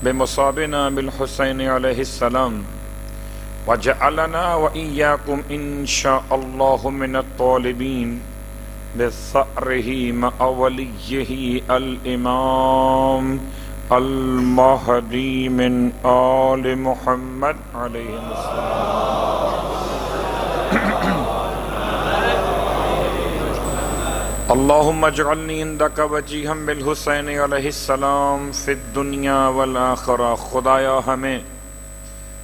بمصابنا بالحسین علیہ السلام وجعلنا وإياكم إن شاء الله من الطالبين بثأره مع وليه الإمام المهدي من آل محمد عليه السلام. اللهم اجعلني عندك وجيها بالحسین علیہ السلام فی الدنیا والآخرہ. خدایا ہمیں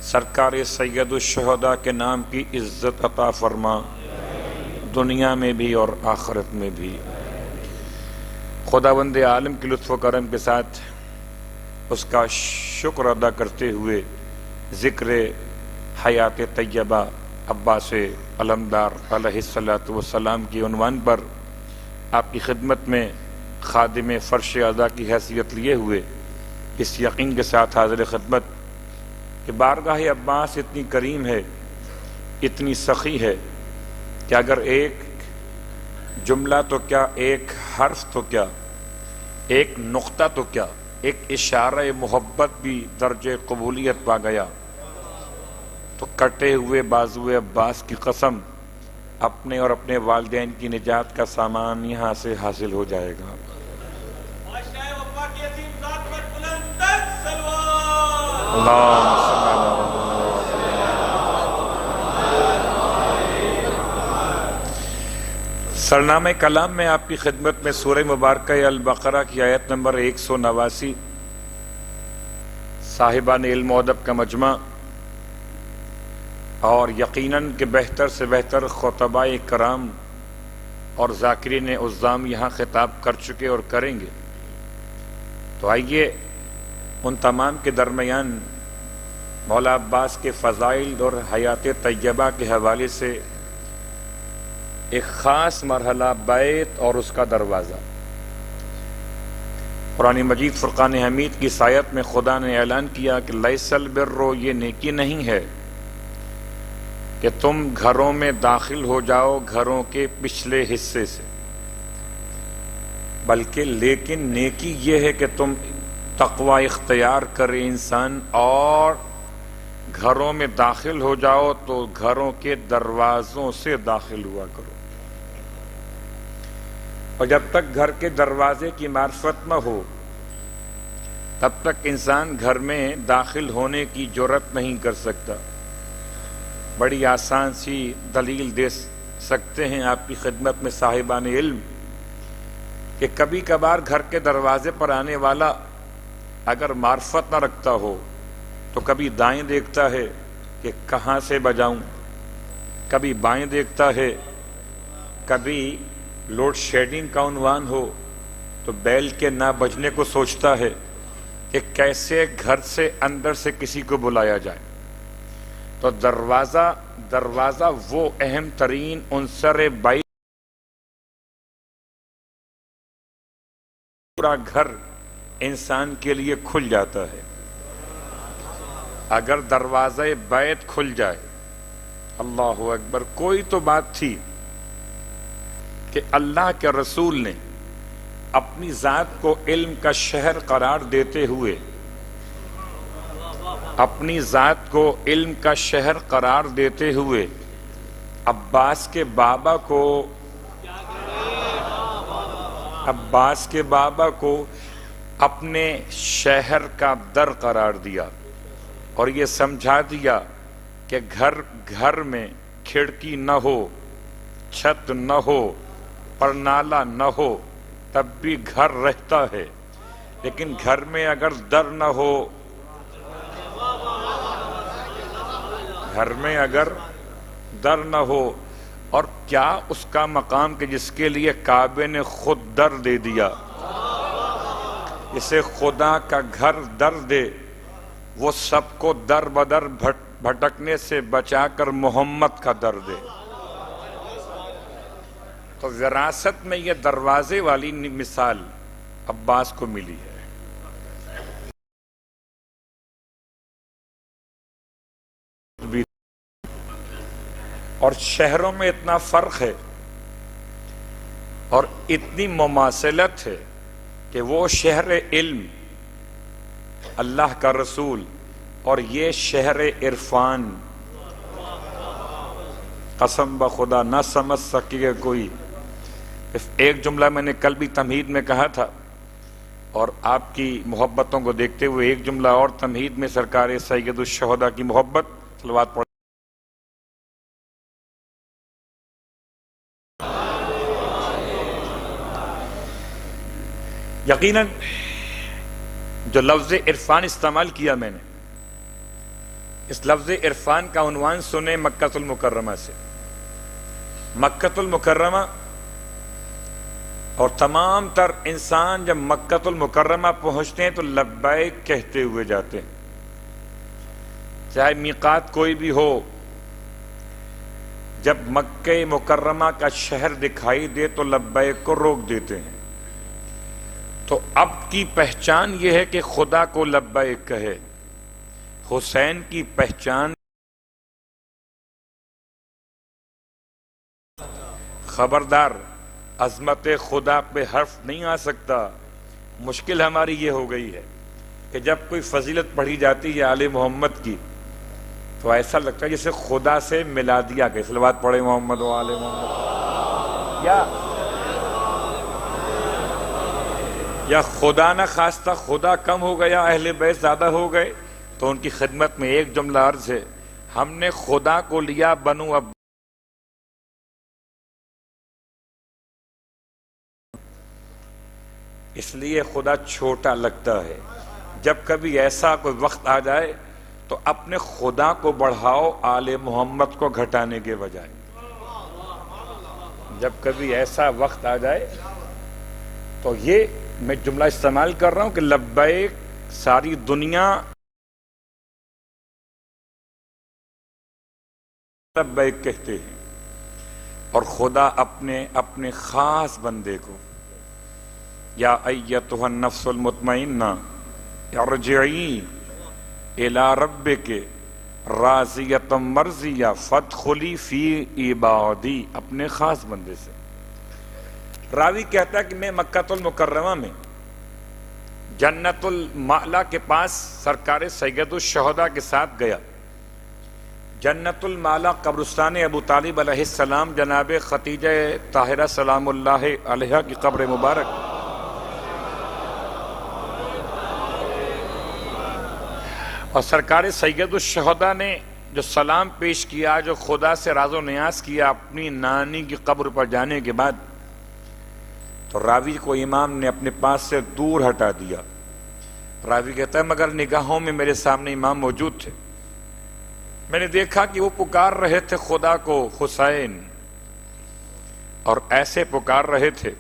سرکار سید الشہداء کے نام کی عزت عطا فرما، دنیا میں بھی اور آخرت میں بھی. خداوند عالم کی لطف و کرم کے ساتھ اس کا شکر ادا کرتے ہوئے ذکر حیات طیبہ عباس علمدار علیہ السلام کی عنوان پر آپ کی خدمت میں خادم فرش اعضا کی حیثیت لیے ہوئے اس یقین کے ساتھ حاضر خدمت کہ بارگاہ عباس اتنی کریم ہے، اتنی سخی ہے کہ اگر ایک جملہ تو کیا، ایک حرف تو کیا، ایک نقطہ تو کیا، ایک اشارہ محبت بھی درجہ قبولیت پا گیا تو کٹے ہوئے بازو عباس کی قسم اپنے اور اپنے والدین کی نجات کا سامان یہاں سے حاصل ہو جائے گا. سرنامہ کلام میں آپ کی خدمت میں سورہ مبارکہ البقرہ کی آیت نمبر 189 صاحبان علم و ادب کا مجمع اور یقیناً کہ بہتر سے بہتر خطباء کرام اور ذاکرین عظام یہاں خطاب کر چکے اور کریں گے، تو آئیے ان تمام کے درمیان مولا عباس کے فضائل اور حیات طیبہ کے حوالے سے ایک خاص مرحلہ بیت اور اس کا دروازہ. قرآن مجید فرقان حمید کی آیت میں خدا نے اعلان کیا کہ لیس البر، یہ نیکی نہیں ہے کہ تم گھروں میں داخل ہو جاؤ گھروں کے پچھلے حصے سے، بلکہ لیکن نیکی یہ ہے کہ تم تقوی اختیار کرے انسان اور گھروں میں داخل ہو جاؤ تو گھروں کے دروازوں سے داخل ہوا کرو. اور جب تک گھر کے دروازے کی معرفت نہ ہو تب تک انسان گھر میں داخل ہونے کی جرأت نہیں کر سکتا. بڑی آسان سی دلیل دے سکتے ہیں آپ کی خدمت میں صاحبان علم کہ کبھی کبھار گھر کے دروازے پر آنے والا اگر معرفت نہ رکھتا ہو تو کبھی دائیں دیکھتا ہے کہ کہاں سے بجاؤں، کبھی بائیں دیکھتا ہے، کبھی لوڈ شیڈنگ کا عنوان ہو تو بیل کے نہ بجنے کو سوچتا ہے کہ کیسے گھر سے اندر سے کسی کو بلایا جائے. تو دروازہ وہ اہم ترین عنصر بیت، پورا گھر انسان کے لیے کھل جاتا ہے. اگر دروازہ بیت کھل جائے، اللہ اکبر. کوئی تو بات تھی کہ اللہ کے رسول نے اپنی ذات کو علم کا شہر قرار دیتے ہوئے اپنی ذات کو علم کا شہر قرار دیتے ہوئے عباس کے بابا کو اپنے شہر کا در قرار دیا اور یہ سمجھا دیا کہ گھر میں کھڑکی نہ ہو، چھت نہ ہو، پرنالا نہ ہو تب بھی گھر رہتا ہے، لیکن گھر میں اگر در نہ ہو، گھر میں اگر در نہ ہو، اور کیا اس کا مقام کہ جس کے لیے کعبے نے خود در دے دیا، اسے خدا کا گھر در دے، وہ سب کو در بدر بھٹکنے سے بچا کر محمد کا در دے. تو وراثت میں یہ دروازے والی مثال عباس کو ملی ہے. اور شہروں میں اتنا فرق ہے اور اتنی مماثلت ہے کہ وہ شہر علم اللہ کا رسول اور یہ شہر عرفان، قسم بخدا نہ سمجھ سکے گا کوئی۔ ایک جملہ میں نے کل بھی تمہید میں کہا تھا، اور آپ کی محبتوں کو دیکھتے ہوئے ایک جملہ اور تمہید میں سرکار سید الشہداء کی محبت، صلوات پڑھ۔ یقیناً جو لفظ عرفان استعمال کیا میں نے، اس لفظ عرفان کا عنوان سنے مکہ المکرمہ سے۔ مکہ المکرمہ، اور تمام تر انسان جب مکہ المکرمہ پہنچتے ہیں تو لبیک کہتے ہوئے جاتے ہیں، چاہے میقات کوئی بھی ہو۔ جب مکہ مکرمہ کا شہر دکھائی دے تو لبیک کو روک دیتے ہیں۔ تو اب کی پہچان یہ ہے کہ خدا کو لبیک کہے۔ حسین کی پہچان خبردار، عظمت خدا پہ حرف نہیں آ سکتا۔ مشکل ہماری یہ ہو گئی ہے کہ جب کوئی فضیلت پڑھی جاتی ہے آل محمد کی تو ایسا لگتا ہے جیسے خدا سے ملا دیا گیا۔ صلوات پڑھے محمد و آل محمد۔ یا خدا نہ خواستہ خدا کم ہو گیا، اہل بیت زیادہ ہو گئے، تو ان کی خدمت میں ایک جملہ عرض ہے، ہم نے خدا کو لیا بنو اب۔ اس لیے خدا چھوٹا لگتا ہے۔ جب کبھی ایسا کوئی وقت آ جائے تو اپنے خدا کو بڑھاؤ آل محمد کو گھٹانے کے بجائے۔ جب کبھی ایسا وقت آ جائے تو یہ میں جملہ استعمال کر رہا ہوں کہ لبیک ساری دنیا لبیک کہتے ہیں، اور خدا اپنے خاص بندے کو یا ایتھا النفس المطمئنہ ارجعی الی ربک راضیۃ مرضیہ فادخلی فی عبادی، اپنے خاص بندے سے۔ راوی کہتا ہے کہ میں مکہ المکرمہ میں جنت المعلا کے پاس سرکار سید الشہداء کے ساتھ گیا۔ جنت المعلا قبرستان ابو طالب علیہ السلام جناب خدیجہ طاہرہ سلام اللہ علیہا کی قبر مبارک، اور سرکار سید الشہداء نے جو سلام پیش کیا، جو خدا سے راز و نیاز کیا اپنی نانی کی قبر پر جانے کے بعد، تو راوی کو امام نے اپنے پاس سے دور ہٹا دیا۔ راوی کہتا ہے مگر نگاہوں میں میرے سامنے امام موجود تھے، میں نے دیکھا کہ وہ پکار رہے تھے خدا کو حسین، اور ایسے پکار رہے تھے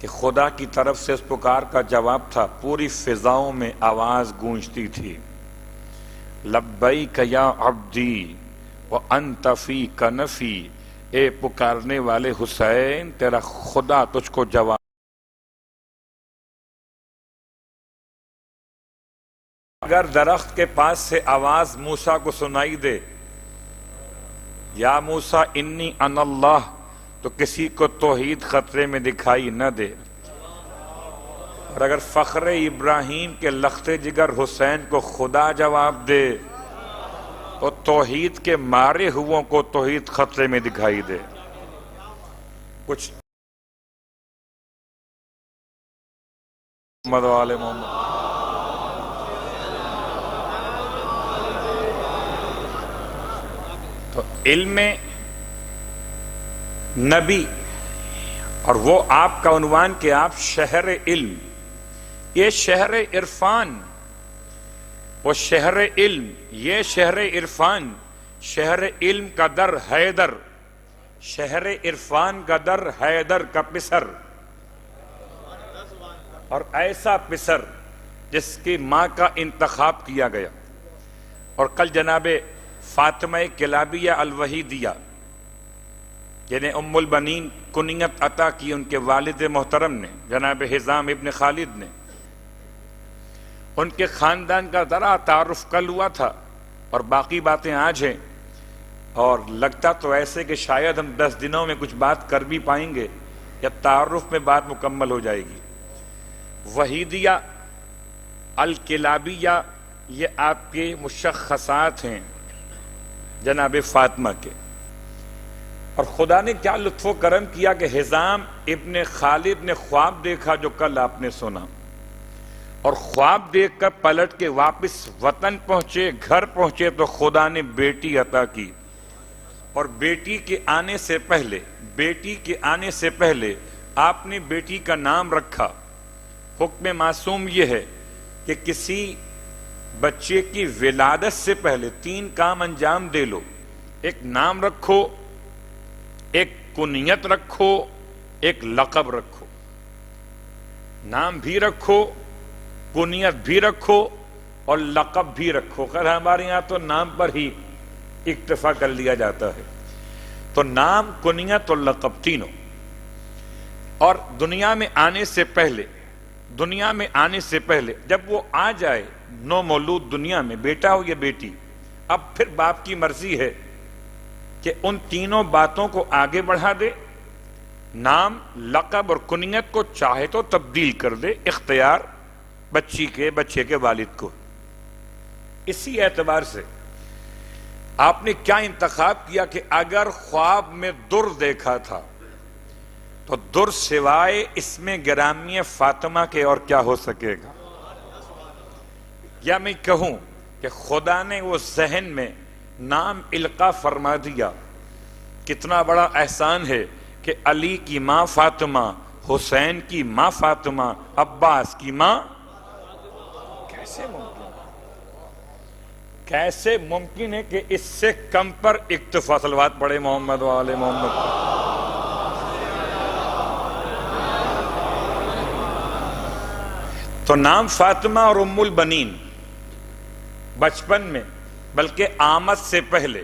کہ خدا کی طرف سے اس پکار کا جواب تھا، پوری فضاؤں میں آواز گونجتی تھی، لبیک یا عبدی وانت فی کنفی، اے پکارنے والے حسین تیرا خدا تجھ کو جواب۔ اگر درخت کے پاس سے آواز موسیٰ کو سنائی دے، یا موسیٰ انی انا اللہ، تو کسی کو توحید خطرے میں دکھائی نہ دے۔ اور اگر فخر ابراہیم کے لخت جگر حسین کو خدا جواب دے تو توحید کے مارے ہووں کو توحید خطرے میں دکھائی دے۔ کچھ محمد و آل محمد۔ تو علم نبی، اور وہ آپ کا عنوان کہ آپ شہر علم، یہ شہر عرفان، وہ شہر علم، یہ شہر عرفان، شہر علم کا در حیدر، شہر عرفان کا در حیدر کا پسر، اور ایسا پسر جس کی ماں کا انتخاب کیا گیا۔ اور کل جناب فاطمہ کلابیہ الوحیدیہ جنہیں ام البنین کنیت عطا کی ان کے والد محترم نے، جناب حزام ابن خالد نے، ان کے خاندان کا ذرا تعارف کل ہوا تھا، اور باقی باتیں آج ہیں، اور لگتا تو ایسے کہ شاید ہم 10 دنوں میں کچھ بات کر بھی پائیں گے یا تعارف میں بات مکمل ہو جائے گی۔ وحیدیہ الکلابیہ یہ آپ کے مشخصات ہیں جناب فاطمہ کے، اور خدا نے کیا لطف و کرم کیا کہ حزام ابن خالد نے خواب دیکھا جو کل آپ نے سنا، اور خواب دیکھ کر پلٹ کے واپس وطن پہنچے، گھر پہنچے تو خدا نے بیٹی عطا کی، اور بیٹی کے آنے سے پہلے آپ نے بیٹی کا نام رکھا۔ حکم معصوم یہ ہے کہ کسی بچے کی ولادت سے پہلے 3 کام انجام دے لو، ایک نام رکھو، ایک کنیت رکھو، ایک لقب رکھو۔ نام بھی رکھو، کنیت بھی رکھو اور لقب بھی رکھو۔ خیر ہمارے یہاں تو نام پر ہی اکتفا کر لیا جاتا ہے، تو نام، کنیت اور لقب تینوں۔ اور دنیا میں آنے سے پہلے جب وہ آ جائے نو مولود دنیا میں، بیٹا ہو یا بیٹی، اب پھر باپ کی مرضی ہے کہ ان تینوں باتوں کو آگے بڑھا دے، نام، لقب اور کنیت کو چاہے تو تبدیل کر دے، اختیار بچے کے والد کو۔ اسی اعتبار سے آپ نے کیا انتخاب کیا کہ اگر خواب میں در دیکھا تھا تو در سوائے اس میں گرامی فاطمہ کے اور کیا ہو سکے گا؟ یا میں کہوں کہ خدا نے وہ ذہن میں نام القا فرما دیا۔ کتنا بڑا احسان ہے کہ علی کی ماں فاطمہ، حسین کی ماں فاطمہ، عباس کی ماں۔ کیسے ممکن ہے کہ اس سے کم پر اکتفا؟ صلوات پڑھے محمد و آل محمد۔ تو نام فاطمہ اور ام البنین بچپن میں، بلکہ آمد سے پہلے،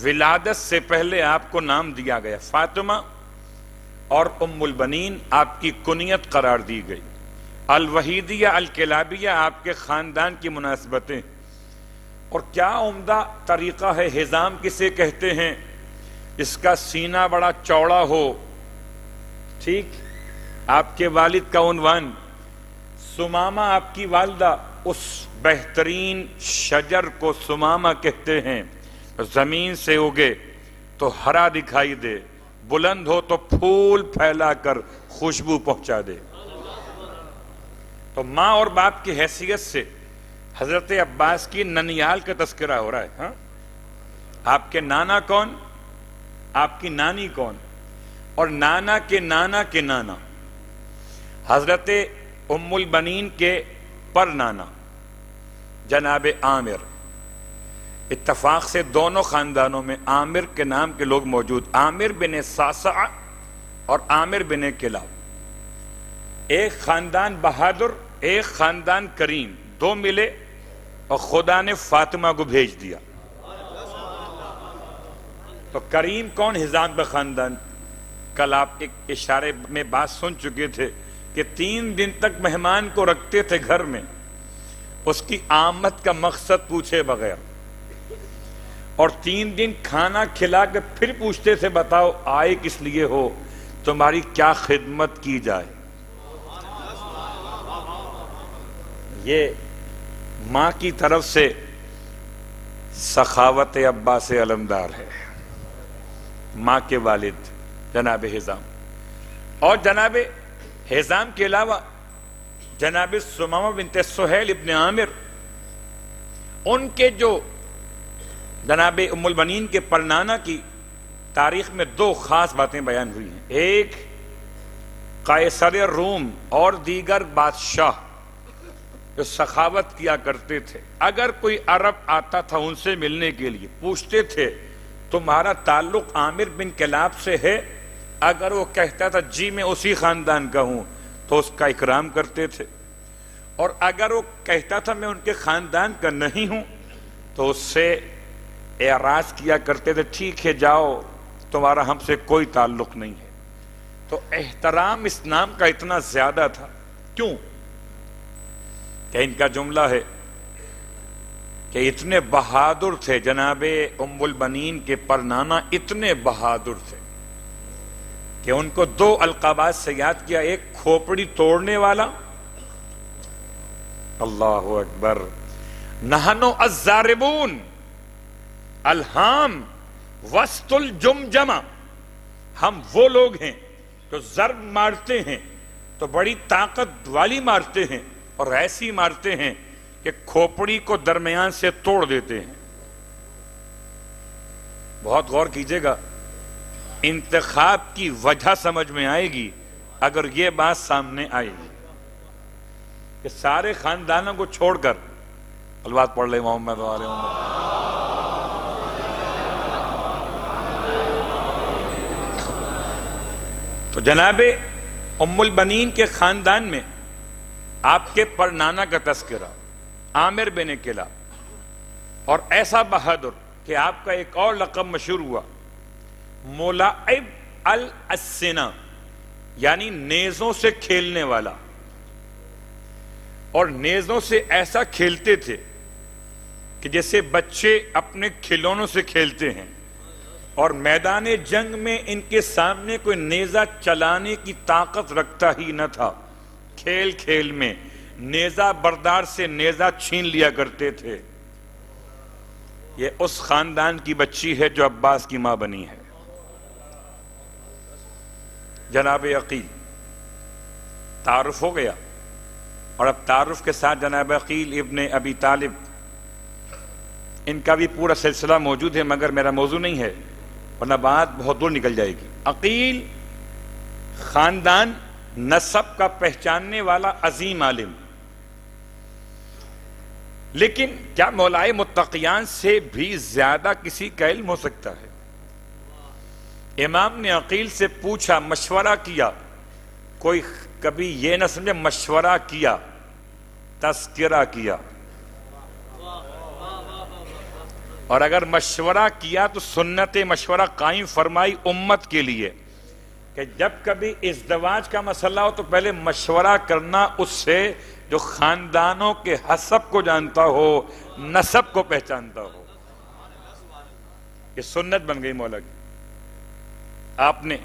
ولادت سے پہلے آپ کو نام دیا گیا فاطمہ، اور ام البنین آپ کی کنیت قرار دی گئی۔ الوحیدیہ الکلابیہ آپ کے خاندان کی مناسبتیں، اور کیا عمدہ طریقہ ہے۔ حزام کسے کہتے ہیں؟ اس کا سینہ بڑا چوڑا ہو، ٹھیک، آپ کے والد کا عنوان۔ سمامہ آپ کی والدہ، اس بہترین شجر کو سمامہ کہتے ہیں، زمین سے اگے تو ہرا دکھائی دے، بلند ہو تو پھول پھیلا کر خوشبو پہنچا دے۔ تو ماں اور باپ کی حیثیت سے حضرت عباس کی ننیال کا تذکرہ ہو رہا ہے۔ ہاں، آپ کے نانا کون، آپ کی نانی کون، اور نانا کے نانا کے نانا حضرت ام البنین کے پر نانا جناب عامر۔ اتفاق سے دونوں خاندانوں میں عامر کے نام کے لوگ موجود، عامر بن صعصع اور عامر بن کلاب۔ ایک خاندان بہادر، ایک خاندان کریم، دو ملے اور خدا نے فاطمہ کو بھیج دیا۔ تو کریم کون؟ حزام کا خاندان۔ کل آپ ایک اشارے میں بات سن چکے تھے کہ 3 دن تک مہمان کو رکھتے تھے گھر میں، اس کی آمد کا مقصد پوچھے بغیر، اور 3 دن کھانا کھلا کے پھر پوچھتے تھے بتاؤ آئے کس لیے ہو، تمہاری کیا خدمت کی جائے۔ یہ ماں کی طرف سے سخاوت عباس علمدار ہے، ماں کے والد جناب حزام۔ اور جناب حزام کے علاوہ جناب سمامہ بنت سہیل ابن عامر، ان کے جو جناب ام البنین کے پرنانا کی تاریخ میں 2 خاص باتیں بیان ہوئی ہیں۔ ایک، قیصر روم اور دیگر بادشاہ جو سخاوت کیا کرتے تھے، اگر کوئی عرب آتا تھا ان سے ملنے کے لیے پوچھتے تھے تمہارا تعلق عامر بن کلاب سے ہے؟ اگر وہ کہتا تھا جی میں اسی خاندان کا ہوں تو اس کا اکرام کرتے تھے، اور اگر وہ کہتا تھا میں ان کے خاندان کا نہیں ہوں تو اس سے اعراض کیا کرتے تھے، ٹھیک ہے جاؤ تمہارا ہم سے کوئی تعلق نہیں ہے۔ تو احترام اس نام کا اتنا زیادہ تھا، کیوں کہ ان کا جملہ ہے کہ اتنے بہادر تھے جناب ام البنین کے پرنانا، اتنے بہادر تھے کہ ان کو 2 القابات سے یاد کیا، ایک کھوپڑی توڑنے والا اللہ اکبر. نحن الضاربون الہام وسط الجمجمہ، ہم وہ لوگ ہیں جو ضرب مارتے ہیں تو بڑی طاقت والی مارتے ہیں، اور ایسی مارتے ہیں کہ کھوپڑی کو درمیان سے توڑ دیتے ہیں. بہت غور کیجئے گا، انتخاب کی وجہ سمجھ میں آئے گی اگر یہ بات سامنے آئے گی کہ سارے خاندانوں کو چھوڑ کر الوات پڑھ لے محمد و آل محمد. تو جناب ام البنین کے خاندان میں آپ کے پرنانا کا تذکرہ عامر بن کلاب، اور ایسا بہادر کہ آپ کا ایک اور لقب مشہور ہوا ملاعب الاسنہ، یعنی نیزوں سے کھیلنے والا. اور نیزوں سے ایسا کھیلتے تھے کہ جیسے بچے اپنے کھلونوں سے کھیلتے ہیں، اور میدان جنگ میں ان کے سامنے کوئی نیزہ چلانے کی طاقت رکھتا ہی نہ تھا. کھیل کھیل میں نیزہ بردار سے نیزہ چھین لیا کرتے تھے. یہ اس خاندان کی بچی ہے جو عباس کی ماں بنی ہے، جناب عقیل. تعارف ہو گیا، اور اب تعارف کے ساتھ جناب عقیل ابن ابی طالب، ان کا بھی پورا سلسلہ موجود ہے، مگر میرا موضوع نہیں ہے ورنہ بات بہت دور نکل جائے گی. عقیل خاندان نسب کا پہچاننے والا عظیم عالم، لیکن کیا مولائے متقیان سے بھی زیادہ کسی کا علم ہو سکتا ہے؟ امام نے عقیل سے پوچھا، مشورہ کیا. کوئی کبھی یہ نہ سمجھے مشورہ کیا، تذکرہ کیا. اور اگر مشورہ کیا تو سنت مشورہ قائم فرمائی امت کے لیے کہ جب کبھی ازدواج کا مسئلہ ہو تو پہلے مشورہ کرنا اس سے جو خاندانوں کے حسب کو جانتا ہو، نسب کو پہچانتا ہو. یہ سنت بن گئی مولا کی. آپ نے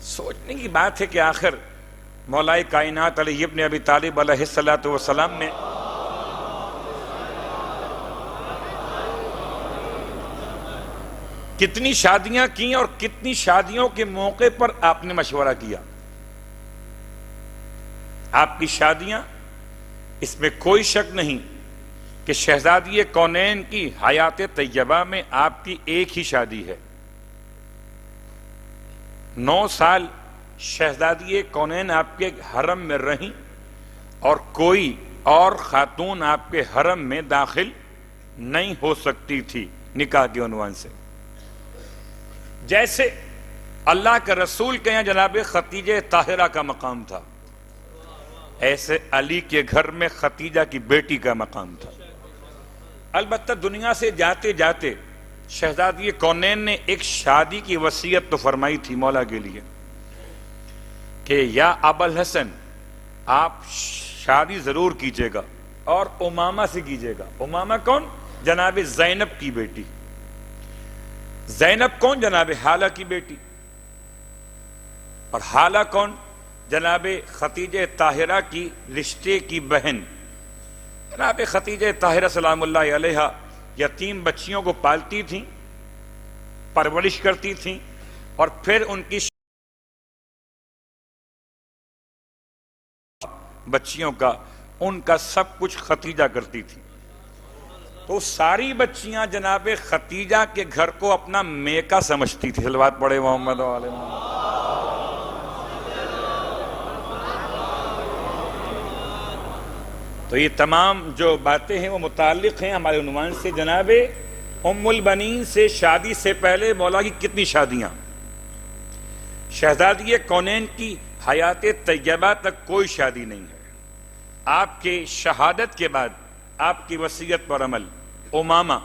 سوچنے کی بات ہے کہ آخر مولا کائنات علی ابن ابی طالب علیہ السلام نے کتنی شادیاں کی اور کتنی شادیوں کے موقع پر آپ نے مشورہ کیا. آپ کی شادیاں، اس میں کوئی شک نہیں کہ شہزادی کونین کی حیات طیبہ میں آپ کی ایک ہی شادی ہے. 9 سال شہزادی کونین آپ کے حرم میں رہیں اور کوئی اور خاتون آپ کے حرم میں داخل نہیں ہو سکتی تھی نکاح کے عنوان سے. جیسے اللہ کے رسول کے یہاں جناب ختیجہ طاہرہ کا مقام تھا، ایسے علی کے گھر میں ختیجہ کی بیٹی کا مقام تھا. البتہ دنیا سے جاتے جاتے شہزادی کونین نے ایک شادی کی وصیت تو فرمائی تھی مولا کے لیے کہ یا ابا الحسن، آپ شادی ضرور کیجئے گا، اور امامہ سے کیجئے گا. امامہ کون؟ جناب زینب کی بیٹی. زینب کون؟ جناب حالہ کی بیٹی. اور حالہ کون؟ جناب ختیجہ طاہرہ کی رشتے کی بہن. جناب ختیجہ طاہرہ سلام اللہ علیہا یتیم بچیوں کو پالتی تھیں، پرورش کرتی تھیں، اور پھر ان کی بچیوں کا، ان کا سب کچھ ختیجہ کرتی تھی. تو ساری بچیاں جناب ختیجہ کے گھر کو اپنا میکا سمجھتی تھی. صلوات پڑھے محمد و آل محمد. تو یہ تمام جو باتیں ہیں وہ متعلق ہیں ہمارے عنوان سے. جناب ام البنین سے شادی سے پہلے مولا کی کتنی شادیاں. شہزادی کونین کی حیات طیبہ تک کوئی شادی نہیں ہے. آپ کے شہادت کے بعد آپ کی وصیت پر عمل. امامہ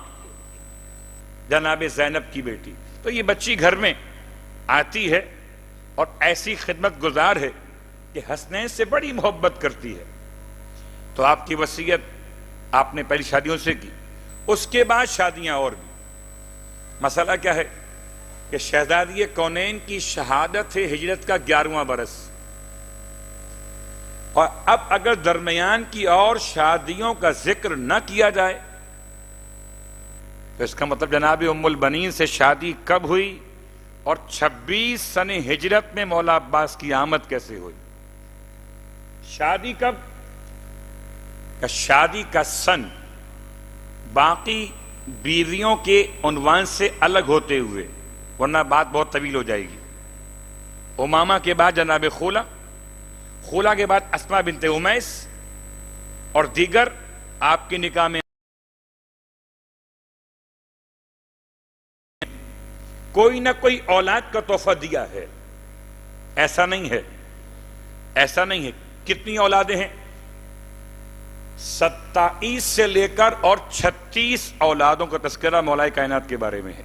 جناب زینب کی بیٹی. تو یہ بچی گھر میں آتی ہے اور ایسی خدمت گزار ہے کہ حسنین سے بڑی محبت کرتی ہے. تو آپ کی وصیت آپ نے پہلی شادیوں سے کی. اس کے بعد شادیاں اور بھی. مسئلہ کیا ہے کہ شہزادی کونین کی شہادت ہے ہجرت کا 11واں برس. اور اب اگر درمیان کی اور شادیوں کا ذکر نہ کیا جائے تو اس کا مطلب جناب ام البنین سے شادی کب ہوئی اور 26 سن ہجرت میں مولا عباس کی آمد کیسے ہوئی؟ شادی کب؟ شادی کا سن باقی بیویوں کے عنوان سے الگ ہوتے ہوئے، ورنہ بات بہت طویل ہو جائے گی۔ امامہ کے بعد جناب خولا، خولا کے بعد اسماء بنت امیس اور دیگر آپ کے نکاح میں کوئی نہ کوئی اولاد کا تحفہ دیا ہے، ایسا نہیں ہے، ایسا نہیں ہے۔ کتنی اولادیں ہیں؟ 27 سے لے کر اور 36 اولادوں کا تذکرہ مولا کائنات کے بارے میں ہے۔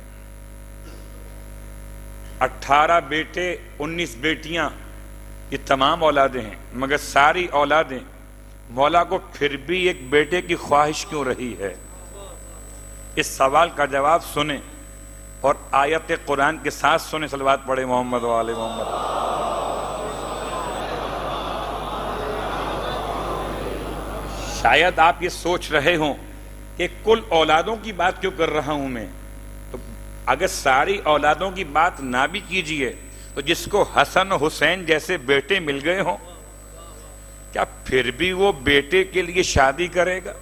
18 بیٹے 19 بیٹیاں، یہ تمام اولادیں ہیں، مگر ساری اولادیں مولا کو پھر بھی ایک بیٹے کی خواہش کیوں رہی ہے؟ اس سوال کا جواب سنیں اور آیت قرآن کے ساتھ سنیں۔ صلوات پڑھیں محمد و آل محمد۔ شاید آپ یہ سوچ رہے ہوں کہ کل اولادوں کی بات کیوں کر رہا ہوں میں؟ تو اگر ساری اولادوں کی بات نہ بھی کیجئے تو جس کو حسن و حسین جیسے بیٹے مل گئے ہوں، کیا پھر بھی وہ بیٹے کے لیے شادی کرے گا؟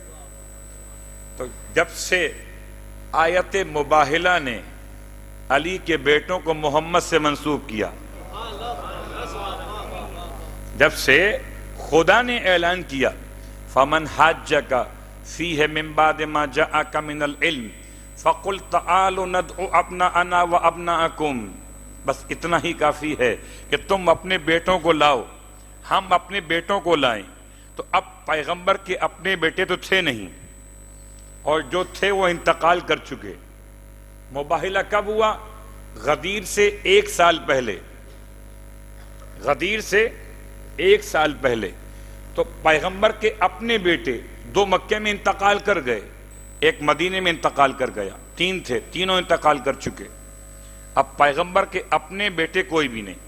تو جب سے آیت مباہلہ نے علی کے بیٹوں کو محمد سے منسوب کیا، جب سے خدا نے اعلان کیا فَمَنْ حَاجَّكَ فِيهِ مِنْ بَعْدِ مَا جَاءَكَ مِنَ الْعِلْمِ فَقُلْ تَعَالُوا نَدْعُ أَبْنَاءَنَا وَأَبْنَاءَكُمْ، بس اتنا ہی کافی ہے کہ تم اپنے بیٹوں کو لاؤ، ہم اپنے بیٹوں کو لائیں۔ تو اب پیغمبر کے اپنے بیٹے تو تھے نہیں، اور جو تھے وہ انتقال کر چکے۔ مباہلہ کب ہوا؟ غدیر سے 1 سال پہلے، غدیر سے 1 سال پہلے۔ تو پیغمبر کے اپنے بیٹے 2 مکے میں انتقال کر گئے، 1 مدینے میں انتقال کر گیا، 3 تھے، تینوں انتقال کر چکے۔ اب پیغمبر کے اپنے بیٹے کوئی بھی نہیں،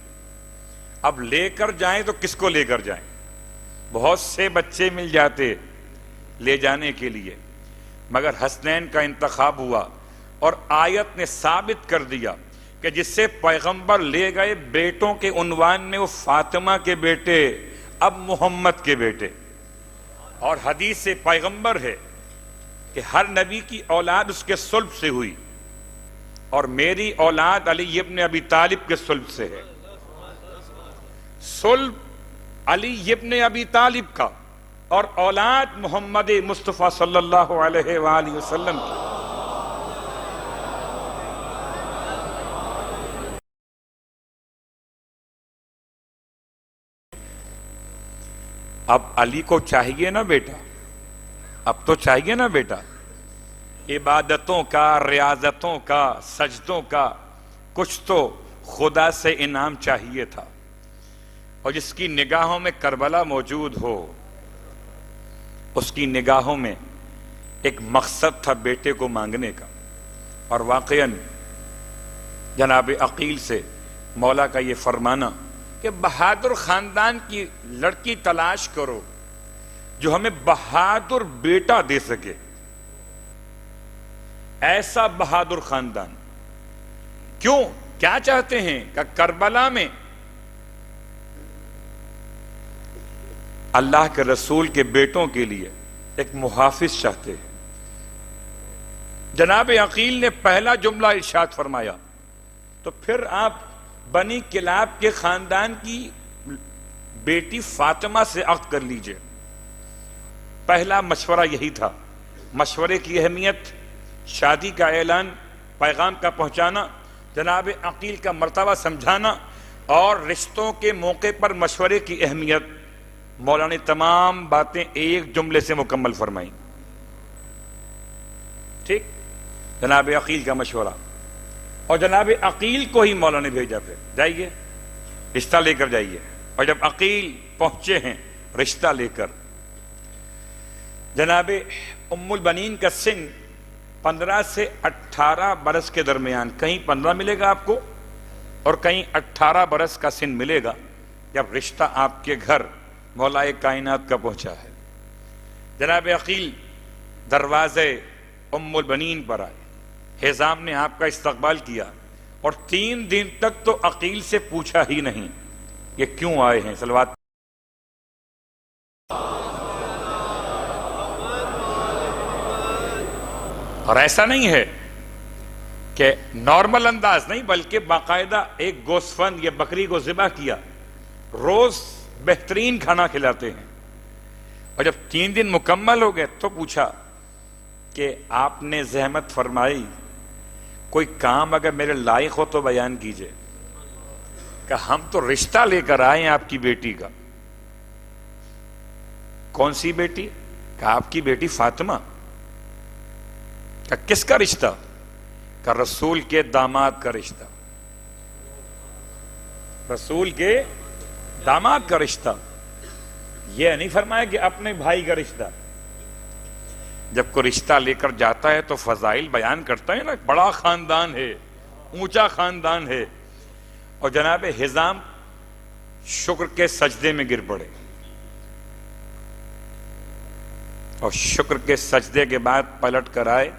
اب لے کر جائیں تو کس کو لے کر جائیں؟ بہت سے بچے مل جاتے لے جانے کے لیے، مگر حسنین کا انتخاب ہوا، اور آیت نے ثابت کر دیا کہ جس سے پیغمبر لے گئے بیٹوں کے عنوان میں وہ فاطمہ کے بیٹے اب محمد کے بیٹے۔ اور حدیث سے پیغمبر ہے کہ ہر نبی کی اولاد اس کے صلب سے ہوئی، اور میری اولاد علی ابن ابی طالب کے صلب سے ہے۔ صلب علی ابن ابی طالب کا اور اولاد محمد مصطفیٰ صلی اللہ علیہ وآلہ وسلم کی۔ اب علی کو چاہیے نا بیٹا، اب تو چاہیے نا بیٹا، عبادتوں کا، ریاضتوں کا، سجدوں کا کچھ تو خدا سے انعام چاہیے تھا۔ اور جس کی نگاہوں میں کربلا موجود ہو، اس کی نگاہوں میں ایک مقصد تھا بیٹے کو مانگنے کا۔ اور واقعاً جناب عقیل سے مولا کا یہ فرمانا کہ بہادر خاندان کی لڑکی تلاش کرو جو ہمیں بہادر بیٹا دے سکے، ایسا بہادر خاندان۔ کیوں؟ کیا چاہتے ہیں کہ کربلا میں اللہ کے رسول کے بیٹوں کے لیے ایک محافظ چاہتے ہیں۔ جناب عقیل نے پہلا جملہ ارشاد فرمایا، تو پھر آپ بنی کلاب کے خاندان کی بیٹی فاطمہ سے عقد کر لیجئے۔ پہلا مشورہ یہی تھا۔ مشورے کی اہمیت، شادی کا اعلان، پیغام کا پہنچانا، جناب عقیل کا مرتبہ سمجھانا، اور رشتوں کے موقع پر مشورے کی اہمیت، مولا نے تمام باتیں ایک جملے سے مکمل فرمائیں۔ ٹھیک، جناب عقیل کا مشورہ، اور جناب عقیل کو ہی مولا نے بھیجا، پھر جائیے رشتہ لے کر جائیے۔ اور جب عقیل پہنچے ہیں رشتہ لے کر، جناب ام البنین کا سن 15 سے 18 برس کے درمیان، کہیں 15 ملے گا آپ کو اور کہیں 18 برس کا سن ملے گا، جب رشتہ آپ کے گھر مولائے کائنات کا پہنچا ہے۔ جناب عقیل دروازے ام البنین پر آئے، حزام نے آپ کا استقبال کیا اور 3 دن تک تو عقیل سے پوچھا ہی نہیں یہ کیوں آئے ہیں۔ صلوات۔ اور ایسا نہیں ہے کہ نارمل انداز نہیں، بلکہ باقاعدہ ایک گوسفند یا بکری کو ذبح کیا، روز بہترین کھانا کھلاتے ہیں۔ اور جب 3 دن مکمل ہو گئے تو پوچھا کہ آپ نے زحمت فرمائی، کوئی کام اگر میرے لائق ہو تو بیان کیجئے۔ کہ ہم تو رشتہ لے کر آئے ہیں آپ کی بیٹی کا۔ کون سی بیٹی؟ کہ آپ کی بیٹی فاطمہ۔ کہ کس کا رشتہ؟ کہ رسول کے داماد کا رشتہ، رسول کے داماد کا رشتہ۔ یہ نہیں فرمایا کہ اپنے بھائی کا رشتہ۔ جب کوئی رشتہ لے کر جاتا ہے تو فضائل بیان کرتا ہے نا، بڑا خاندان ہے، اونچا خاندان ہے۔ اور جناب حزام شکر کے سجدے میں گر پڑے، اور شکر کے سجدے کے بعد پلٹ کر آئے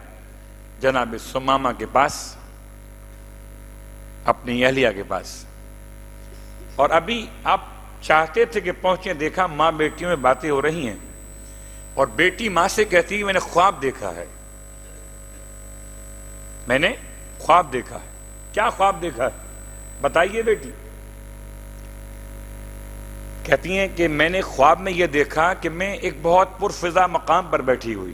جناب سمامہ کے پاس، اپنی اہلیہ کے پاس۔ اور ابھی آپ چاہتے تھے کہ پہنچے، دیکھا ماں بیٹیوں میں باتیں ہو رہی ہیں، اور بیٹی ماں سے کہتی ہے میں نے خواب دیکھا ہے، میں نے خواب دیکھا ہے۔ کیا خواب دیکھا ہے بتائیے بیٹی؟ کہتی ہیں کہ میں نے خواب میں یہ دیکھا کہ میں ایک بہت پرفضا مقام پر بیٹھی ہوئی،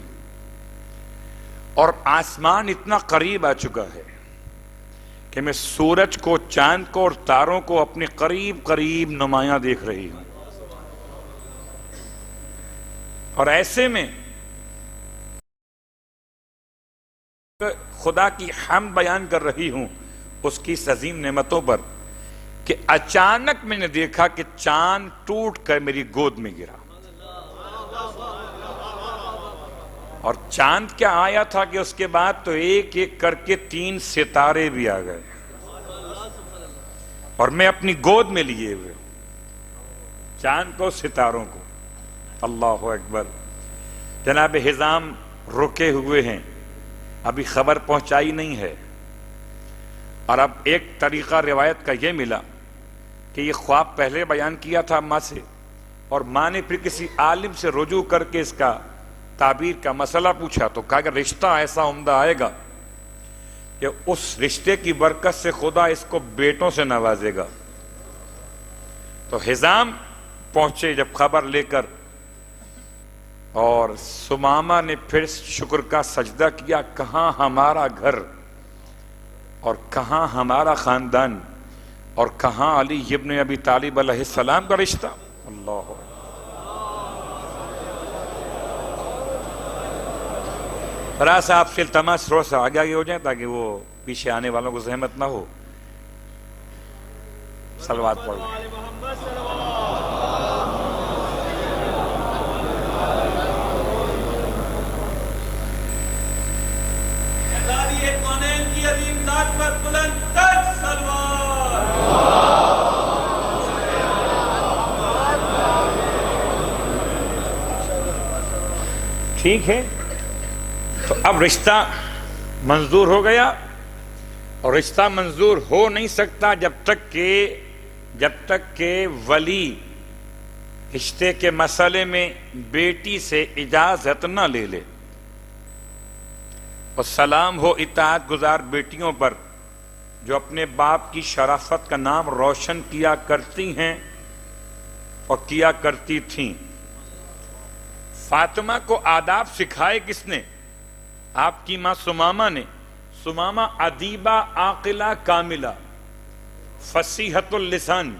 اور آسمان اتنا قریب آ چکا ہے کہ میں سورج کو، چاند کو اور تاروں کو اپنے قریب قریب نمایاں دیکھ رہی ہوں، اور ایسے میں خدا کی حمد بیان کر رہی ہوں اس کی عظیم نعمتوں پر، کہ اچانک میں نے دیکھا کہ چاند ٹوٹ کر میری گود میں گرا۔ اور چاند کیا آیا تھا کہ اس کے بعد تو ایک ایک کر کے 3 ستارے بھی آ گئے، اور میں اپنی گود میں لیے ہوئے چاند کو، ستاروں کو۔ اللہ اکبر۔ جناب حزام رکے ہوئے ہیں، ابھی خبر پہنچائی نہیں ہے۔ اور اب ایک طریقہ روایت کا یہ ملا کہ یہ خواب پہلے بیان کیا تھا ماں سے، اور ماں نے پھر کسی عالم سے رجوع کر کے اس کا تعبیر کا مسئلہ پوچھا، تو کہا کہ رشتہ ایسا عمدہ آئے گا کہ اس رشتے کی برکت سے خدا اس کو بیٹوں سے نوازے گا۔ تو حزام پہنچے جب خبر لے کر، اور سمامہ نے پھر شکر کا سجدہ کیا، کہاں ہمارا گھر، اور کہاں ہمارا خاندان، اور کہاں علی ابن ابی طالب علیہ السلام کا رشتہ۔ اللہ برا سے آپ سے التماس تھوڑا سا آگے ہو جائیں تاکہ وہ پیچھے آنے والوں کو زحمت نہ ہو۔ صلوات پڑھ لیں۔ ٹھیک ہے، تو اب رشتہ منظور ہو گیا، اور رشتہ منظور ہو نہیں سکتا جب تک کہ ولی رشتے کے مسئلے میں بیٹی سے اجازت نہ لے لے۔ اور سلام ہو اطاعت گزار بیٹیوں پر جو اپنے باپ کی شرافت کا نام روشن کیا کرتی ہیں اور کیا کرتی تھیں۔ فاطمہ کو آداب سکھائے کس نے؟ آپ کی ماں سمامہ نے۔ سمامہ ادیبہ، عاقلہ، کاملہ، فصیحت اللسان،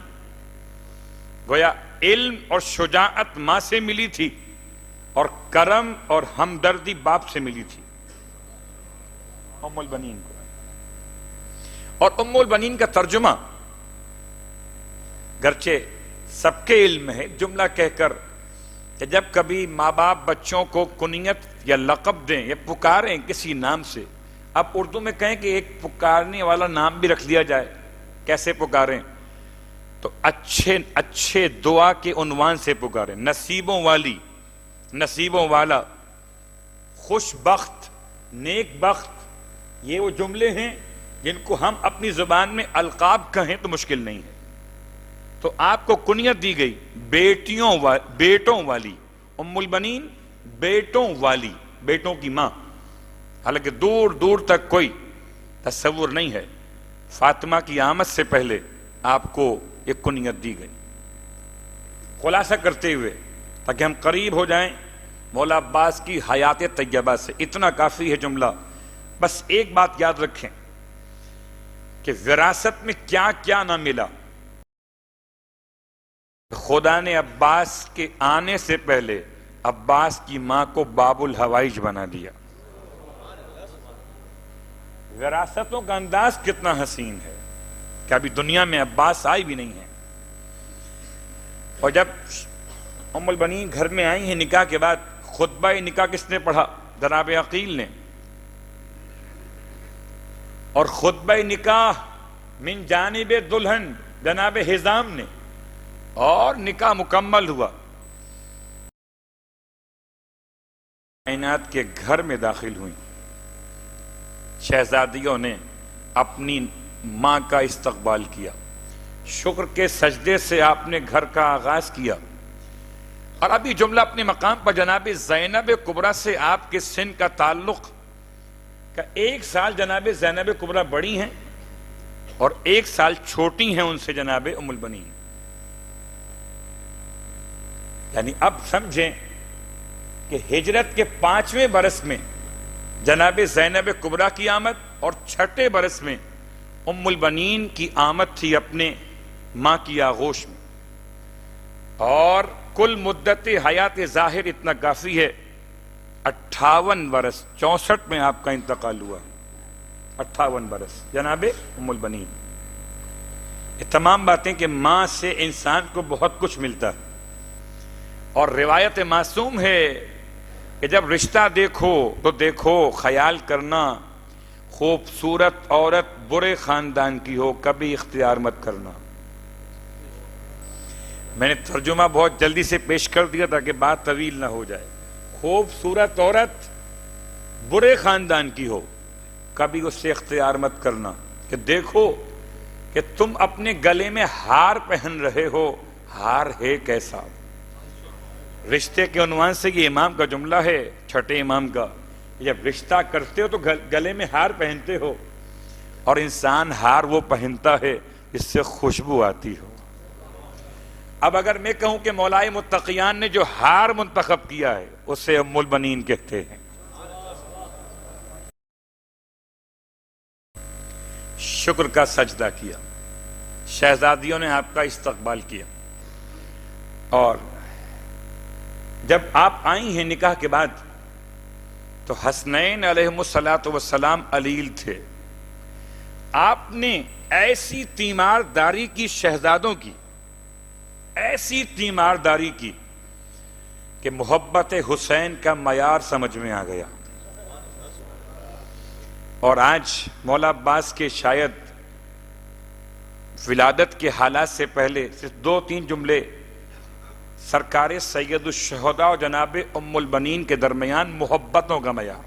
گویا علم اور شجاعت ماں سے ملی تھی، اور کرم اور ہمدردی باپ سے ملی تھی، ام البنین کو۔ اور ام البنین کا ترجمہ گرچہ سب کے علم ہے، جملہ کہہ کر کہ جب کبھی ماں باپ بچوں کو کنیت یا لقب دیں یا پکاریں کسی نام سے، اب اردو میں کہیں کہ ایک پکارنے والا نام بھی رکھ لیا جائے، کیسے پکاریں؟ تو اچھے اچھے دعا کے عنوان سے پکاریں، نصیبوں والی، نصیبوں والا، خوش بخت، نیک بخت، یہ وہ جملے ہیں جن کو ہم اپنی زبان میں القاب کہیں تو مشکل نہیں ہے۔ تو آپ کو کنیت دی گئی بیٹوں والی، ام البنین بیٹوں والی، بیٹوں کی ماں، حالانکہ دور دور تک کوئی تصور نہیں ہے۔ فاطمہ کی آمد سے پہلے آپ کو ایک کنیت دی گئی۔ خلاصہ کرتے ہوئے تاکہ ہم قریب ہو جائیں مولا عباس کی حیات طیبہ سے، اتنا کافی ہے جملہ، بس ایک بات یاد رکھیں کہ وراثت میں کیا کیا نہ ملا۔ خدا نے عباس کے آنے سے پہلے عباس کی ماں کو باب الحوائج بنا دیا۔ وراثتوں کا انداز کتنا حسین ہے کہ ابھی دنیا میں عباس آئی بھی نہیں ہے، اور جب ام البنین گھر میں آئی ہیں نکاح کے بعد، خطبہ نکاح کس نے پڑھا؟ جناب عقیل نے، اور خطبہ نکاح من جانب دلہن جناب حزام نے، اور نکاح مکمل ہوا۔ کائنات کے گھر میں داخل ہوئیں، شہزادیوں نے اپنی ماں کا استقبال کیا، شکر کے سجدے سے آپ نے گھر کا آغاز کیا۔ اور ابھی جملہ اپنے مقام پر جناب زینب کبریٰ سے آپ کے سن کا تعلق کا 1 سال جناب زینب کبریٰ بڑی ہیں اور 1 سال چھوٹی ہیں ان سے جناب ام البنین، یعنی اب سمجھیں کہ ہجرت کے 5ویں برس میں جناب زینب کبریٰ کی آمد اور 6 برس میں ام البنین کی آمد تھی اپنے ماں کی آغوش میں، اور کل مدت حیات ظاہر اتنا کافی ہے، 58 برس، 64 میں آپ کا انتقال ہوا، 58 برس جناب ام البنین۔ یہ تمام باتیں کہ ماں سے انسان کو بہت کچھ ملتا ہے، اور روایت معصوم ہے کہ جب رشتہ دیکھو تو دیکھو خیال کرنا خوبصورت عورت برے خاندان کی ہو، کبھی اختیار مت کرنا۔ میں نے ترجمہ بہت جلدی سے پیش کر دیا تاکہ بات طویل نہ ہو جائے۔ خوبصورت عورت برے خاندان کی ہو، کبھی اس سے اختیار مت کرنا، کہ دیکھو کہ تم اپنے گلے میں ہار پہن رہے ہو، ہار ہے کیسا۔ رشتے کے عنوان سے یہ امام کا جملہ ہے، 6 امام کا، جب رشتہ کرتے ہو تو گلے میں ہار پہنتے ہو، اور انسان ہار وہ پہنتا ہے جس سے خوشبو آتی ہو۔ اب اگر میں کہوں کہ مولائے متقیان نے جو ہار منتخب کیا ہے اسے ام البنین کہتے ہیں۔ شکر کا سجدہ کیا، شہزادیوں نے آپ کا استقبال کیا، اور جب آپ آئی ہیں نکاح کے بعد تو حسنین علیہم السلام علیل تھے۔ آپ نے ایسی تیمارداری کی شہزادوں کی، ایسی تیمارداری کی کہ محبت حسین کا معیار سمجھ میں آ گیا۔ اور آج مولا عباس کے شاید ولادت کے حالات سے پہلے صرف 2-3 جملے سرکار سید الشہداء اور جناب ام البنین کے درمیان محبتوں کا معیار،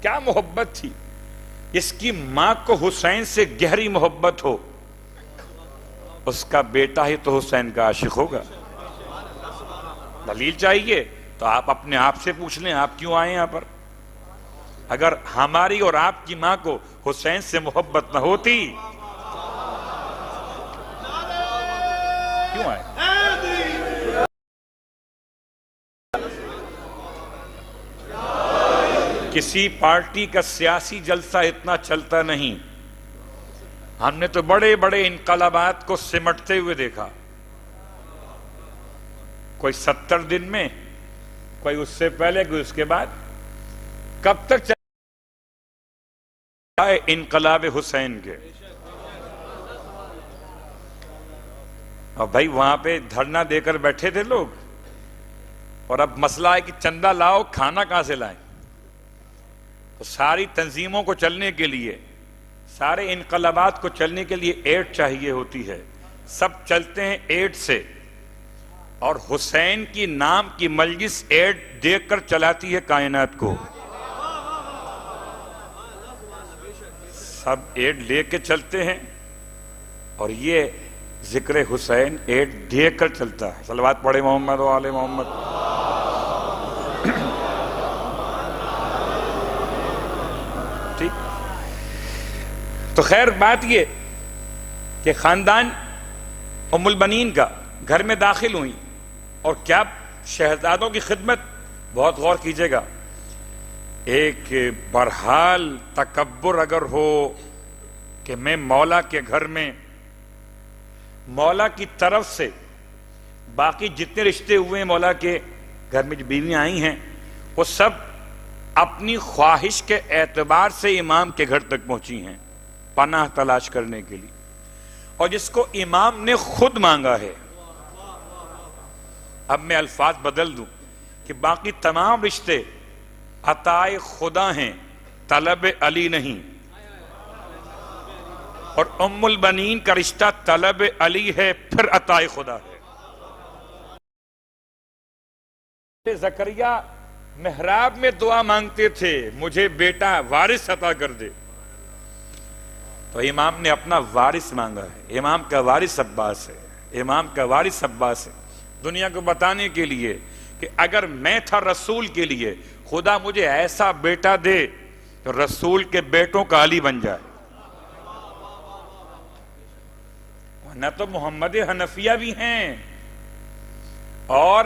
کیا محبت تھی۔ اس کی ماں کو حسین سے گہری محبت ہو، اس کا بیٹا ہی تو حسین کا عاشق ہوگا۔ دلیل چاہیے تو آپ اپنے آپ سے پوچھ لیں، آپ کیوں آئے یہاں پر؟ اگر ہماری اور آپ کی ماں کو حسین سے محبت نہ ہوتی کیوں آئے؟ کسی پارٹی کا سیاسی جلسہ اتنا چلتا نہیں، ہم نے تو بڑے بڑے انقلابات کو سمٹتے ہوئے دیکھا، کوئی 70 دن میں، کوئی اس سے پہلے، کوئی اس کے بعد۔ کب تک چلے انقلاب حسین کے؟ اور بھائی وہاں پہ دھرنا دے کر بیٹھے تھے لوگ، اور اب مسئلہ ہے کہ چندہ لاؤ، کھانا کہاں سے لائیں؟ تو ساری تنظیموں کو چلنے کے لیے، سارے انقلابات کو چلنے کے لیے ایڈ چاہیے ہوتی ہے، سب چلتے ہیں ایڈ سے، اور حسین کی نام کی مجلس ایڈ دیکھ کر چلاتی ہے کائنات کو. سب ایڈ لے کے چلتے ہیں اور یہ ذکر حسین ایڈ دیکھ کر چلتا ہے. صلوات پڑھے محمد و آل محمد. ٹھیک. تو خیر بات یہ کہ خاندان ام البنین کا گھر میں داخل ہوئی، اور کیا شہزادوں کی خدمت. بہت غور کیجئے گا. ایک برحال تکبر اگر ہو کہ میں مولا کے گھر میں، مولا کی طرف سے باقی جتنے رشتے ہوئے ہیں مولا کے گھر میں جو بیویاں آئی ہیں وہ سب اپنی خواہش کے اعتبار سے امام کے گھر تک پہنچی ہیں پناہ تلاش کرنے کے لیے، اور جس کو امام نے خود مانگا ہے. اب میں الفاظ بدل دوں کہ باقی تمام رشتے عطائے خدا ہیں، طلب علی نہیں. اور ام البنین کا رشتہ طلب علی ہے، پھر عطائے خدا ہے. زکریا محراب میں دعا مانگتے تھے مجھے بیٹا وارث عطا کر دے، تو امام نے اپنا وارث مانگا ہے. امام کا وارث عباس ہے. امام کا وارث عباس ہے، دنیا کو بتانے کے لیے کہ اگر میں تھا رسول کے لیے خدا مجھے ایسا بیٹا دے تو رسول کے بیٹوں کا علی بن جائے. نہ تو محمد حنفیہ بھی ہیں، اور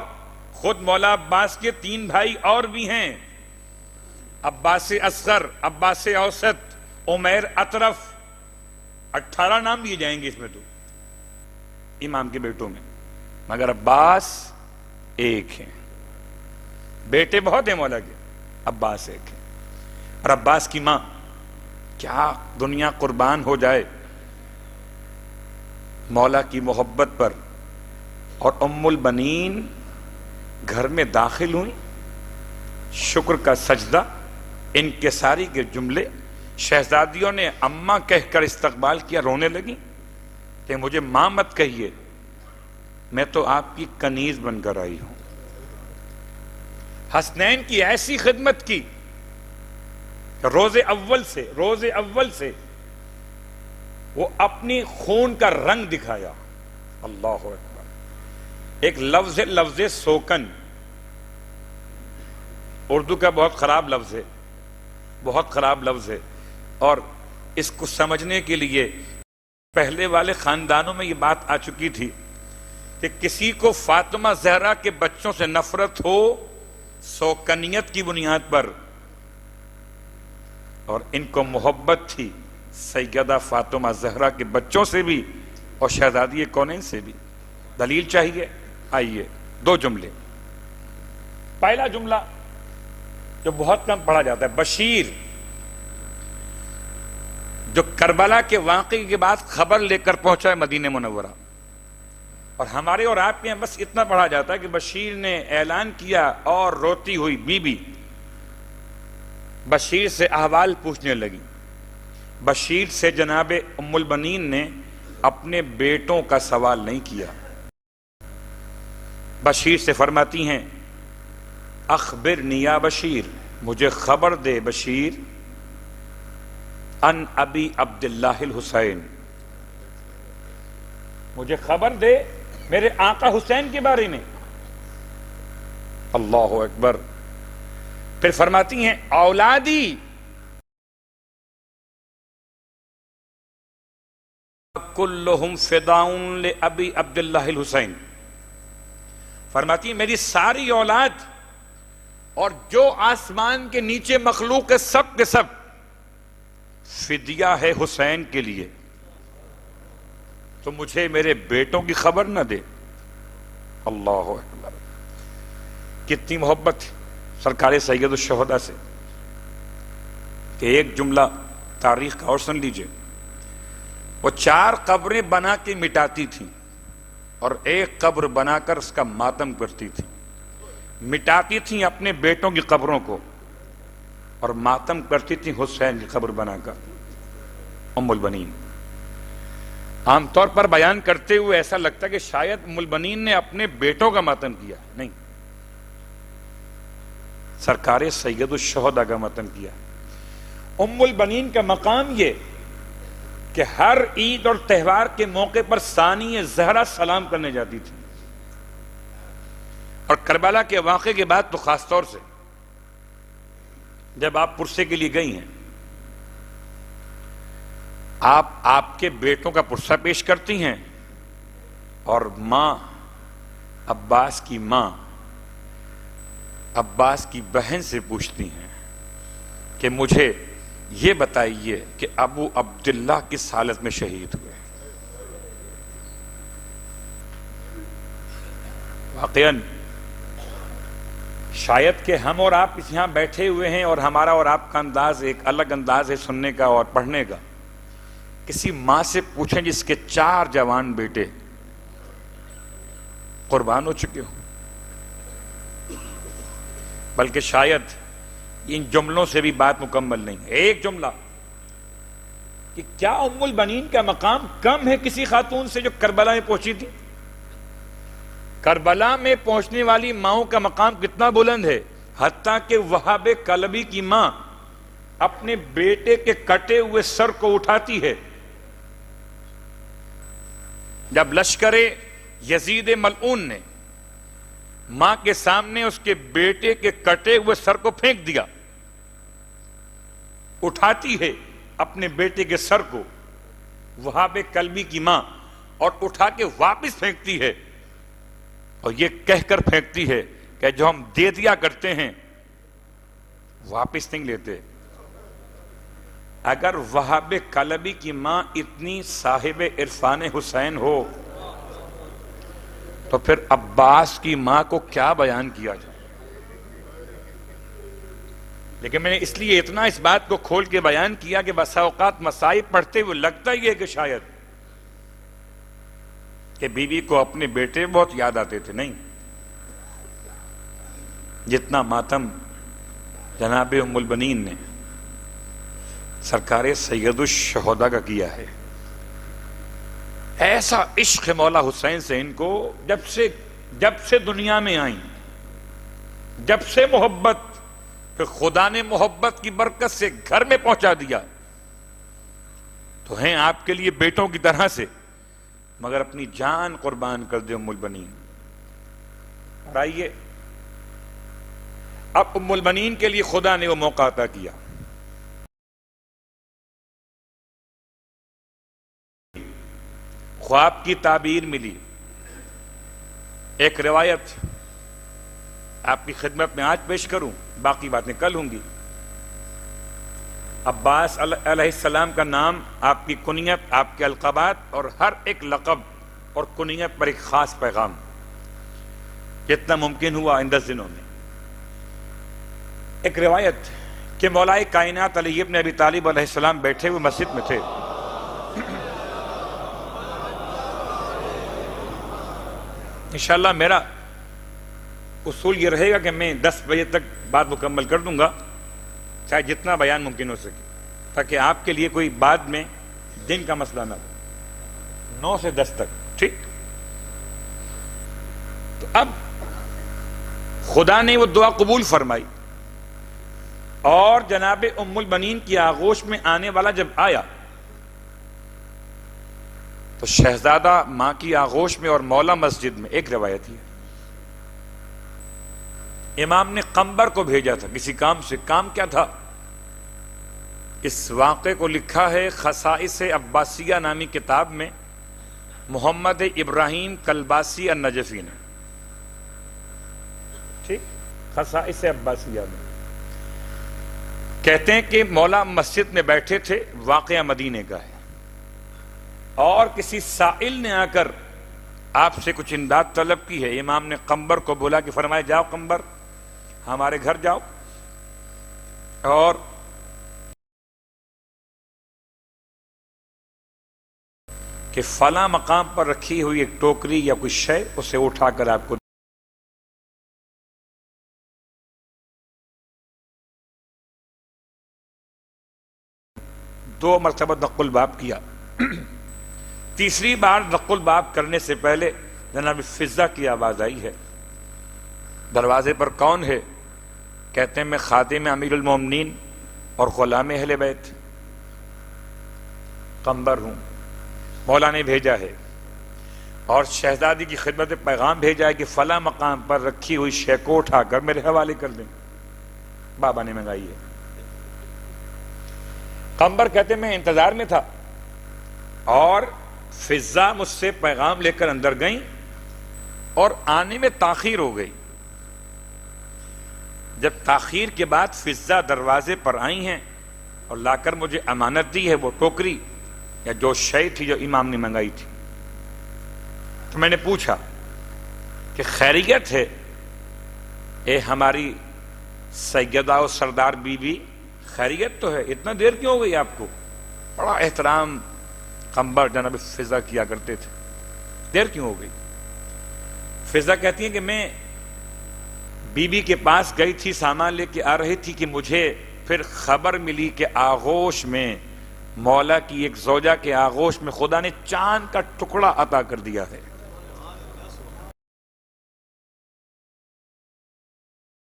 خود مولا عباس کے 3 بھائی اور بھی ہیں، عباس اصغر، عباس اوسط، عمیر اطرف. 18 نام دیے جائیں گے اس میں تو امام کے بیٹوں میں، مگر عباس ایک ہیں. بیٹے بہت ہیں مولا کے، عباس ایک ہیں. اور عباس کی ماں، کیا دنیا قربان ہو جائے مولا کی محبت پر. اور ام البنین گھر میں داخل ہوئی، شکر کا سجدہ، انکساری کے جملے. شہزادیوں نے اماں کہہ کر استقبال کیا، رونے لگی کہ مجھے ماں مت کہیے، میں تو آپ کی کنیز بن کر آئی ہوں. حسنین کی ایسی خدمت کی کہ روز اول سے وہ اپنی خون کا رنگ دکھایا. اللہ اکبر. ایک لفظ سوکن اردو کا بہت خراب لفظ ہے، بہت خراب لفظ ہے. اور اس کو سمجھنے کے لیے پہلے والے خاندانوں میں یہ بات آ چکی تھی کہ کسی کو فاطمہ زہرا کے بچوں سے نفرت ہو سوکنیت کی بنیاد پر، اور ان کو محبت تھی سیدہ فاطمہ زہرا کے بچوں سے بھی اور شہزادی کونین سے بھی. دلیل چاہیے؟ آئیے 2 جملے. پہلا جملہ جو بہت کم پڑھا جاتا ہے، بشیر جو کربلا کے واقعے کے بعد خبر لے کر پہنچا ہے مدینہ منورہ، اور ہمارے اور آپ کے یہاں بس اتنا پڑھا جاتا ہے کہ بشیر نے اعلان کیا اور روتی ہوئی بی بی بشیر سے احوال پوچھنے لگی. بشیر سے جناب ام البنین نے اپنے بیٹوں کا سوال نہیں کیا. بشیر سے فرماتی ہیں اخبرنی یا بشیر، مجھے خبر دے بشیر، ان ابی عبداللہ الحسین، مجھے خبر دے میرے آقا حسین کے بارے میں. اللہ اکبر. پھر فرماتی ہیں اولادی کلہم فداؤن لابی عبداللہ الحسین، فرماتی ہیں میری ساری اولاد اور جو آسمان کے نیچے مخلوق ہے سب کے سب فدیہ ہے حسین کے لیے، تو مجھے میرے بیٹوں کی خبر نہ دے. اللہ اکبر. کتنی محبت سرکار سید الشہداء سے کہ ایک جملہ تاریخ کا اور سن لیجئے. وہ 4 قبریں بنا کے مٹاتی تھیں اور ایک قبر بنا کر اس کا ماتم کرتی تھی. مٹاتی تھیں اپنے بیٹوں کی قبروں کو اور ماتم کرتی تھیں حسین کی قبر بنا کر. ام البنین. عام طور پر بیان کرتے ہوئے ایسا لگتا ہے کہ شاید ام البنین نے اپنے بیٹوں کا ماتم کیا، نہیں، سرکار سید الشہداء کا ماتم کیا۔ ام البنین کا مقام یہ کہ ہر عید اور تہوار کے موقع پر ثانی زہرا سلام کرنے جاتی تھی، اور کربلا کے واقعے کے بعد تو خاص طور سے جب آپ پرسے کے لیے گئی ہیں، آپ کے بیٹوں کا پرسہ پیش کرتی ہیں، اور ماں عباس کی ماں عباس کی بہن سے پوچھتی ہیں کہ مجھے یہ بتائیے کہ ابو عبداللہ کس حالت میں شہید ہوئے۔ واقعاً شاید کہ ہم اور آپ اس یہاں بیٹھے ہوئے ہیں اور ہمارا اور آپ کا انداز ایک الگ انداز ہے سننے کا اور پڑھنے کا۔ کسی ماں سے پوچھیں جس کے 4 جوان بیٹے قربان ہو چکے ہوں، بلکہ شاید ان جملوں سے بھی بات مکمل نہیں۔ ایک جملہ کہ کیا ام البنین کا مقام کم ہے کسی خاتون سے جو کربلا میں پہنچی تھی؟ کربلا میں پہنچنے والی ماؤں کا مقام کتنا بلند ہے، حتیٰ کہ وہاب کلبی کی ماں اپنے بیٹے کے کٹے ہوئے سر کو اٹھاتی ہے جب لشکر یزید ملعون نے ماں کے سامنے اس کے بیٹے کے کٹے ہوئے سر کو پھینک دیا، اٹھاتی ہے اپنے بیٹے کے سر کو وہاب کلبی کی ماں، اور اٹھا کے واپس پھینکتی ہے، اور یہ کہہ کر پھینکتی ہے کہ جو ہم دے دیا کرتے ہیں واپس نہیں لیتے۔ اگر وہاب کلبی کی ماں اتنی صاحب عرفان حسین ہو تو پھر عباس کی ماں کو کیا بیان کیا جائے۔ لیکن میں نے اس لیے اتنا اس بات کو کھول کے بیان کیا کہ بسا اوقات مصائب پڑھتے ہوئے لگتا ہی ہے کہ شاید کہ بیوی کو اپنے بیٹے بہت یاد آتے تھے، نہیں، جتنا ماتم جناب ام البنین نے سرکار سید الشہداء کا کیا ہے۔ ایسا عشق مولا حسین سے ان کو جب سے دنیا میں آئیں، جب سے محبت، پھر خدا نے محبت کی برکت سے گھر میں پہنچا دیا تو ہیں آپ کے لیے بیٹوں کی طرح سے، مگر اپنی جان قربان کر دے ام البنین۔ اور آئیے اب ام البنین کے لیے خدا نے وہ موقع عطا کیا۔ خواب کی تعبیر ملی۔ ایک روایت آپ کی خدمت میں آج پیش کروں، باقی باتیں کل ہوں گی۔ عباس علیہ السلام کا نام، آپ کی کنیت، آپ کے القابات اور ہر ایک لقب اور کنیت پر ایک خاص پیغام جتنا ممکن ہوا ان 10 دنوں میں۔ ایک روایت کہ مولا کائنات علی ابن ابی طالب علیہ السلام بیٹھے ہوئے مسجد میں تھے، انشاءاللہ میرا اصول یہ رہے گا کہ میں 10 بجے تک بات مکمل کر دوں گا، چاہے جتنا بیان ممکن ہو سکے، تاکہ آپ کے لیے کوئی بعد میں دن کا مسئلہ نہ ہو۔ 9 سے 10 تک، ٹھیک؟ تو اب خدا نے وہ دعا قبول فرمائی، اور جناب ام البنین کی آغوش میں آنے والا جب آیا تو شہزادہ ماں کی آغوش میں اور مولا مسجد میں۔ ایک روایت ہے امام نے قمبر کو بھیجا تھا کسی کام سے۔ کام کیا تھا؟ اس واقعے کو لکھا ہے خصائص عباسیہ نامی کتاب میں محمد ابراہیم کلباسی النجفی نے، ٹھیک، خصائص عباسیہ میں کہتے ہیں کہ مولا مسجد میں بیٹھے تھے، واقعہ مدینے کا ہے، اور کسی سائل نے آ کر آپ سے کچھ امداد طلب کی ہے۔ امام نے قمبر کو بولا کہ فرمایا جاؤ قمبر، ہمارے گھر جاؤ اور کہ فلاں مقام پر رکھی ہوئی ایک ٹوکری یا کوئی شے اسے اٹھا کر آپ کو دو مرتبہ نقل باب کیا۔ تیسری بار دق الباب کرنے سے پہلے جناب فضہ کی آواز آئی ہے. دروازے پر کون ہے؟ کہتے ہیں میں خادم امیر المومنین اور غلام اہل بیت قمبر ہوں. مولا نے بھیجا ہے اور شہزادی کی خدمت میں پیغام بھیجا ہے کہ فلاں مقام پر رکھی ہوئی شے کو اٹھا کر میرے حوالے کر دیں. بابا نے منگائی ہے. قمبر کہتے میں انتظار میں تھا اور فضہ مجھ سے پیغام لے کر اندر گئیں اور آنے میں تاخیر ہو گئی. جب تاخیر کے بعد فضہ دروازے پر آئی ہیں اور لا کر مجھے امانت دی ہے وہ ٹوکری یا جو شے تھی جو امام نے منگائی تھی، تو میں نے پوچھا کہ خیریت ہے اے ہماری سیدہ و سردار بی بی، خیریت تو ہے، اتنا دیر کیوں ہو گئی آپ کو؟ بڑا احترام قمبر جناب فضہ کیا کرتے تھے. دیر کیوں ہو گئی؟ فضہ کہتی ہیں کہ میں بی بی کے پاس گئی تھی، سامان لے کے آ رہی تھی کہ مجھے پھر خبر ملی کہ آغوش میں مولا کی ایک زوجہ کے آغوش میں خدا نے چاند کا ٹکڑا عطا کر دیا ہے.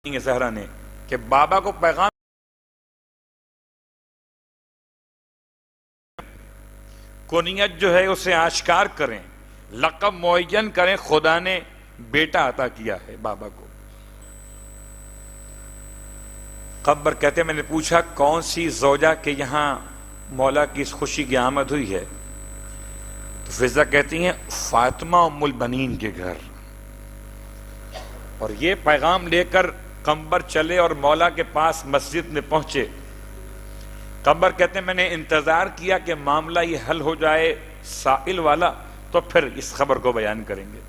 زہرا نے کہ بابا کو پیغام کنیت جو ہے اسے آشکار کریں، لقب معین کریں، خدا نے بیٹا عطا کیا ہے بابا کو. قمبر کہتے میں نے پوچھا کون سی زوجہ کے یہاں مولا کی اس خوشی کی آمد ہوئی ہے؟ تو فضہ کہتی ہیں فاطمہ ام البنین کے گھر. اور یہ پیغام لے کر قمبر چلے اور مولا کے پاس مسجد میں پہنچے. قمبر کہتے ہیں میں نے انتظار کیا کہ معاملہ یہ حل ہو جائے سائل والا تو پھر اس خبر کو بیان کریں گے.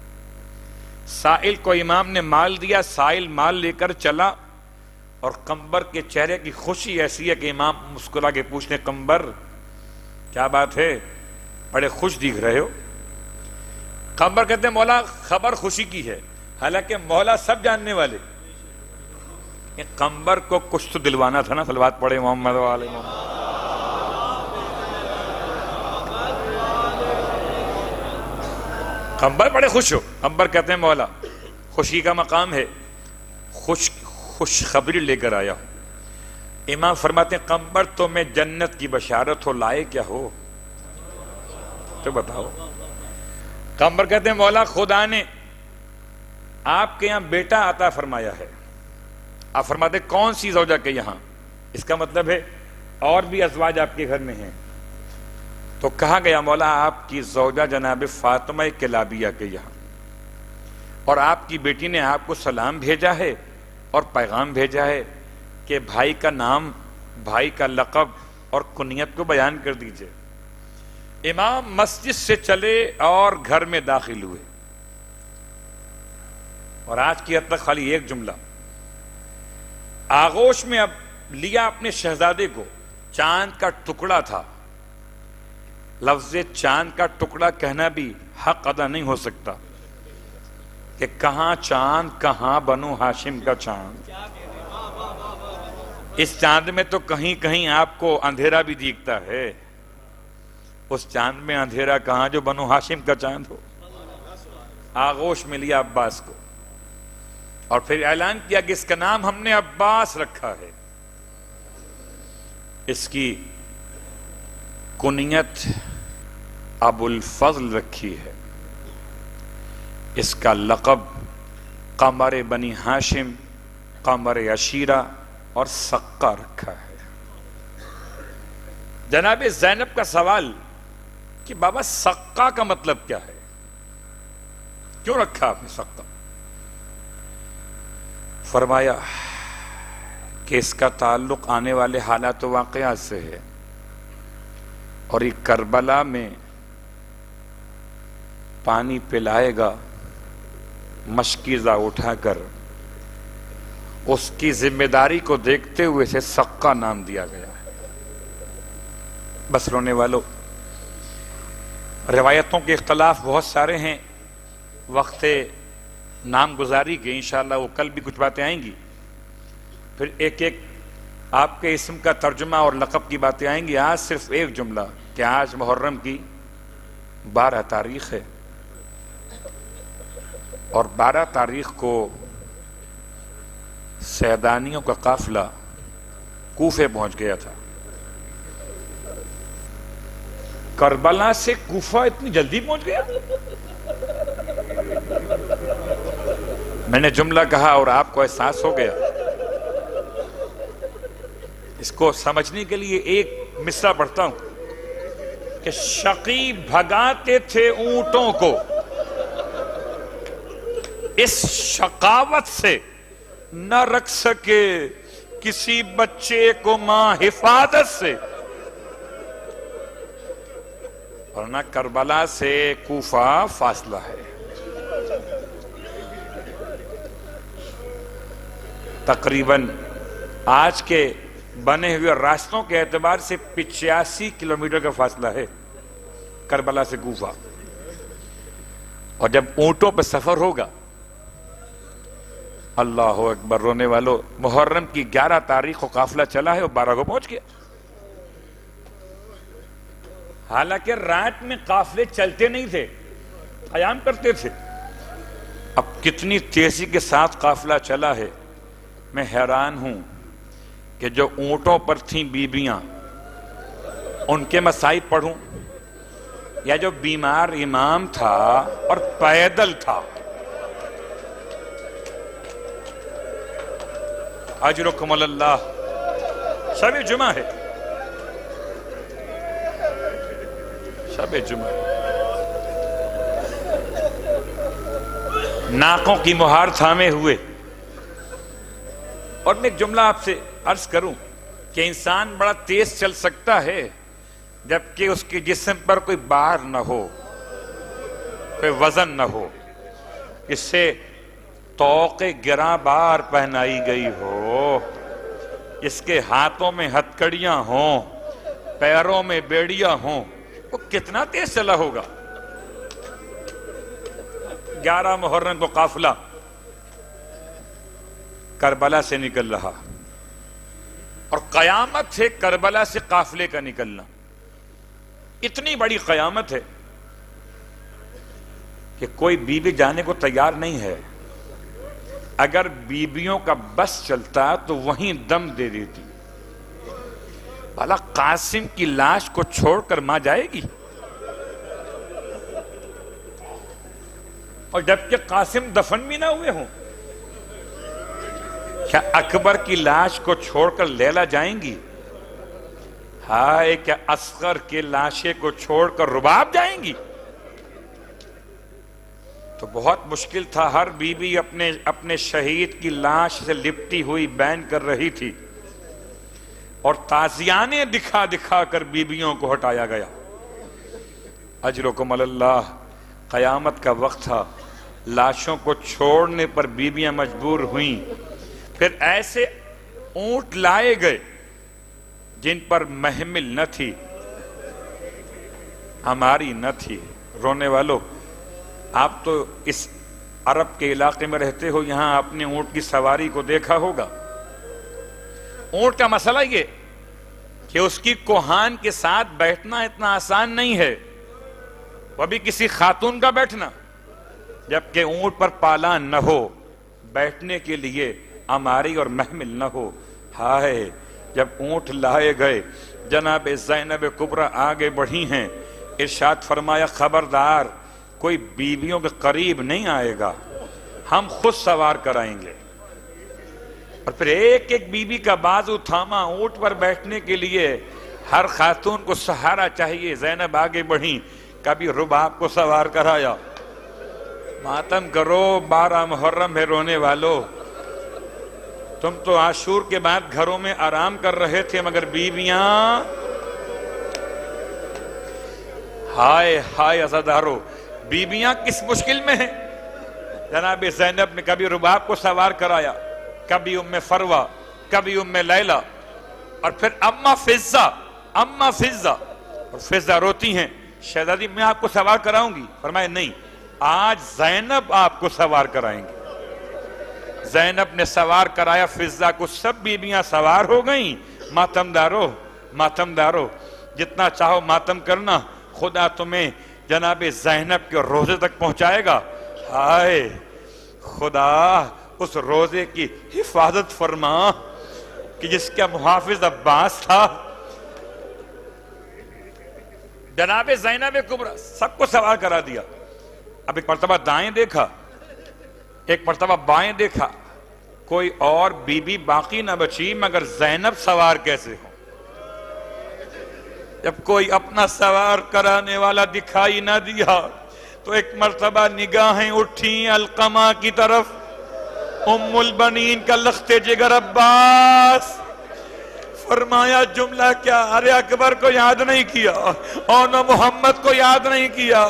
سائل کو امام نے مال دیا، سائل مال لے کر چلا اور قمبر کے چہرے کی خوشی ایسی ہے کہ امام مسکرا کے پوچھنے قمبر کیا بات ہے، بڑے خوش دکھ رہے ہو؟ قمبر کہتے ہیں مولا خبر خوشی کی ہے، حالانکہ مولا سب جاننے والے. قمبر کو کچھ تو دلوانا تھا نا. صلوات پڑھے محمد و آل محمد. قمبر بڑے خوش ہو. قمبر کہتے ہیں مولا خوشی کا مقام ہے، خوش خبری لے کر آیا ہوں. امام فرماتے ہیں قمبر تو میں جنت کی بشارت ہو، لائے کیا ہو تو بتاؤ. قمبر کہتے ہیں مولا خدا نے آپ کے یہاں بیٹا عطا فرمایا ہے. آپ فرماتے کون سی زوجہ کے یہاں؟ اس کا مطلب ہے اور بھی ازواج آپ کے گھر میں ہیں. تو کہا گیا مولا آپ کی زوجہ جناب فاطمہ کلابیہ کے یہاں، اور آپ کی بیٹی نے آپ کو سلام بھیجا ہے اور پیغام بھیجا ہے کہ بھائی کا نام، بھائی کا لقب اور کنیت کو بیان کر دیجئے. امام مسجد سے چلے اور گھر میں داخل ہوئے اور آج کی حد تک خالی ایک جملہ آغوش میں اب لیا اپنے شہزادے کو. چاند کا ٹکڑا تھا. لفظ چاند کا ٹکڑا کہنا بھی حق ادا نہیں ہو سکتا کہ کہاں چاند، کہاں بنو ہاشم کا چاند. اس چاند میں تو کہیں کہیں آپ کو اندھیرا بھی دیکھتا ہے. اس چاند میں اندھیرا کہاں جو بنو ہاشم کا چاند ہو. آغوش میں لیا عباس کو اور پھر اعلان کیا کہ اس کا نام ہم نے عباس رکھا ہے. اس کی کنیت ابو الفضل رکھی ہے. اس کا لقب قمر بنی ہاشم، قمر عشیرہ اور سقہ رکھا ہے. جناب زینب کا سوال کہ بابا سقہ کا مطلب کیا ہے، کیوں رکھا آپ نے سقہ؟ فرمایا کہ اس کا تعلق آنے والے حالات و واقعات سے ہے، اور یہ کربلا میں پانی پلائے گا مشکیزہ اٹھا کر. اس کی ذمہ داری کو دیکھتے ہوئے اسے سقہ نام دیا گیا ہے. بس رونے والوں، روایتوں کے اختلاف بہت سارے ہیں، وقت نام گزاری کے انشاءاللہ وہ کل بھی کچھ باتیں آئیں گی، پھر ایک ایک آپ کے اسم کا ترجمہ اور لقب کی باتیں آئیں گی. آج صرف ایک جملہ کہ آج محرم کی 12 تاریخ ہے اور 12 تاریخ کو سیدانیوں کا قافلہ کوفے پہنچ گیا تھا. کربلا سے کوفہ اتنی جلدی پہنچ گیا؟ میں نے جملہ کہا اور آپ کو احساس ہو گیا. اس کو سمجھنے کے لیے ایک مصرع پڑھتا ہوں کہ شقی بھگاتے تھے اونٹوں کو اس شقاوت سے نہ رکھ سکے کسی بچے کو ماں حفاظت سے. ورنہ کربلا سے کوفہ فاصلہ ہے. تقریباً آج کے بنے ہوئے راستوں کے اعتبار سے 85 کلومیٹر کا فاصلہ ہے کربلا سے کوفہ. اور جب اونٹوں پہ سفر ہوگا، اللہ اکبر، رونے والوں، محرم کی 11 تاریخ کو قافلہ چلا ہے اور 12 کو پہنچ گیا. حالانکہ رات میں قافلے چلتے نہیں تھے، قیام کرتے تھے. اب کتنی تیزی کے ساتھ قافلہ چلا ہے. میں حیران ہوں کہ جو اونٹوں پر تھیں بیبیاں، ان کے مصائب پڑھوں یا جو بیمار امام تھا اور پیدل تھا. اجرکم اللہ. شب جمعہ ہے، شب جمعہ. ناکوں کی مہار تھامے ہوئے. اور میں ایک جملہ آپ سے عرض کروں کہ انسان بڑا تیز چل سکتا ہے جبکہ اس کے جسم پر کوئی بار نہ ہو، کوئی وزن نہ ہو، اس سے طوق گراں بار پہنائی گئی ہو، اس کے ہاتھوں میں ہتکڑیاں ہوں، پیروں میں بیڑیاں ہوں. وہ کتنا تیز چلا ہوگا. 11 محرم کو قافلہ کربلا سے نکل رہا اور قیامت ہے کربلا سے قافلے کا نکلنا. اتنی بڑی قیامت ہے کہ کوئی بیوی جانے کو تیار نہیں ہے. اگر بیویوں کا بس چلتا تو وہیں دم دے دیتی. بھلا قاسم کی لاش کو چھوڑ کر ماں جائے گی؟ اور جبکہ قاسم دفن بھی نہ ہوئے ہوں. کیا اکبر کی لاش کو چھوڑ کر لیلا جائیں گی؟ ہائے، کیا اصغر کے لاشے کو چھوڑ کر رباب جائیں گی؟ تو بہت مشکل تھا. ہر بیوی اپنے شہید کی لاش سے لپٹی ہوئی بین کر رہی تھی اور تازیانے دکھا دکھا کر بیویوں کو ہٹایا گیا. اجرکم اللہ. قیامت کا وقت تھا. لاشوں کو چھوڑنے پر بیویاں مجبور ہوئیں. پھر ایسے اونٹ لائے گئے جن پر محمل نہ تھی، ہماری نہ تھی. رونے والوں، آپ تو اس عرب کے علاقے میں رہتے ہو، یہاں اپنے اونٹ کی سواری کو دیکھا ہوگا. اونٹ کا مسئلہ یہ کہ اس کی کوہان کے ساتھ بیٹھنا اتنا آسان نہیں ہے، وہ بھی کسی خاتون کا بیٹھنا، جبکہ اونٹ پر پالان نہ ہو، بیٹھنے کے لیے اماری اور محمل نہ ہو. ہائے، جب اونٹ لائے گئے، جناب زینب کبریٰ آگے بڑھی ہیں. ارشاد فرمایا، خبردار، کوئی بیویوں کے قریب نہیں آئے گا، ہم خود سوار کرائیں گے. اور پھر ایک ایک بیوی کا بازو تھاما اونٹ پر بیٹھنے کے لیے. ہر خاتون کو سہارا چاہیے. زینب آگے بڑھی، کبھی رباب کو سوار کرایا. ماتم کرو، 12 محرم ہے رونے والو. تم تو عاشور کے بعد گھروں میں آرام کر رہے تھے، مگر بیویاں، ہائے ہائے عزادارو، بیویاں کس مشکل میں ہیں. جناب زینب نے کبھی رباب کو سوار کرایا، کبھی فروہ، کبھی لیلہ، اور پھر اما فضہ. اور فضہ روتی ہیں، شہزادی میں آپ کو سوار کراؤں گی. فرمایا نہیں، آج زینب آپ کو سوار کرائیں گے. زینب نے سوار کرایا فضہ کو. سب بیویاں سوار ہو گئیں. ماتم دارو، جتنا چاہو ماتم کرنا، خدا تمہیں جناب زینب کے روزے تک پہنچائے گا. ہائے خدا اس روزے کی حفاظت فرما کہ جس کا محافظ عباس تھا. جناب زینب کبریٰ سب کو سوار کرا دیا. اب ایک مرتبہ دائیں دیکھا, ایک مرتبہ بائیں دیکھا, کوئی اور بی بی باقی نہ بچی مگر زینب سوار کیسے ہو. جب کوئی اپنا سوار کرانے والا دکھائی نہ دیا تو ایک مرتبہ نگاہیں اٹھیں علقمہ کی طرف. ام البنین کا لخت جگر عباس. فرمایا جملہ کیا, ارے اکبر کو یاد نہیں کیا, اور نہ محمد کو یاد نہیں کیا,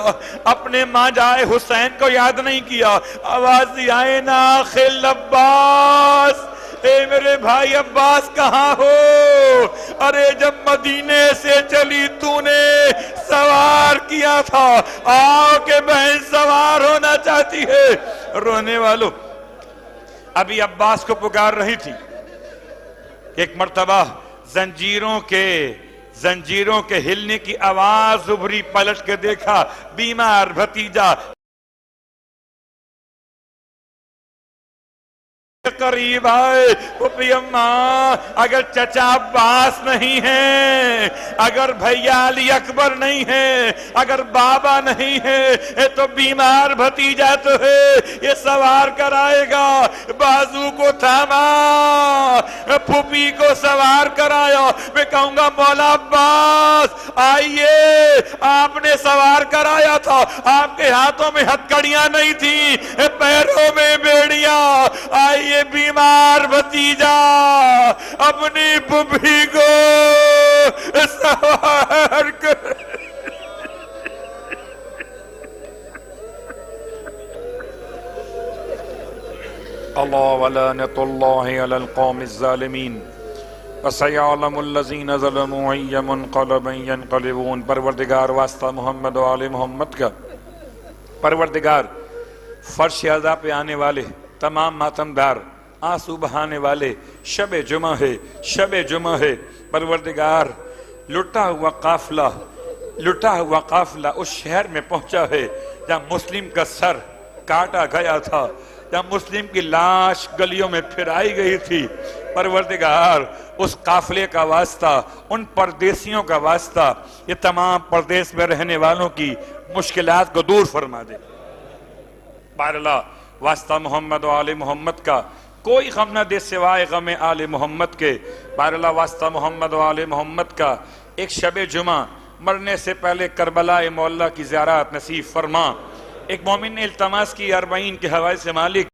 اپنے ماں جائے حسین کو یاد نہیں کیا. آواز آئے نا خل عباس, اے میرے بھائی عباس کہاں ہو. ارے جب مدینے سے چلی تو نے سوار کیا تھا, آؤ کہ بہن سوار ہونا چاہتی ہے. رونے والوں ابھی عباس کو پکار رہی تھی. ایک مرتبہ زنجیروں کے ہلنے کی آواز ابھری. پلٹ کے دیکھا بیمار بھتیجا قریب آئے. پھپھی اماں اگر چچا عباس نہیں ہے, اگر بھیا علی اکبر نہیں ہے, اگر بابا نہیں ہے تو بیمار بھتیجا تو ہے, یہ سوار کرائے گا. بازو کو تھاما, پھپھی کو سوار کرایا. میں کہوں گا مولا عباس آئیے, آپ نے سوار کرایا تھا, آپ کے ہاتھوں میں ہتھکڑیاں نہیں تھی, پیروں میں بیڑیاں. آئیے بیمار بھتیجا اپنی پھپھی کو سوار کر. اللہ ولعنت اللہ علی القوم الظالمین وسیعلم الذین ظلموا ای منقلب ینقلبون. پروردگار واسطہ محمد و آل محمد کا. پروردگار فرش اعضاء پہ آنے والے تمام ماتمدار, آنسو بہانے والے, شب جمعہ ہے, شب جمعہ ہے. پروردگار لٹا ہوا قافلہ اس شہر میں پہنچا ہے جہاں مسلم کا سر کاٹا گیا تھا, جہاں مسلم کی لاش گلیوں میں پھرائی گئی تھی. پروردگار اس قافلے کا واسطہ, ان پردیسیوں کا واسطہ, یہ تمام پردیس میں رہنے والوں کی مشکلات کو دور فرما دے. بہراللہ واسطہ محمد و آل محمد کا, کوئی غم نہ دے سوائے غم آل محمد کے. بہراللہ واسطہ محمد و آل محمد کا. ایک شب جمعہ مرنے سے پہلے کربلا معلیٰ کی زیارت نصیب فرما. ایک مومن نے التماس کی 40 کے حوالے سے, مالک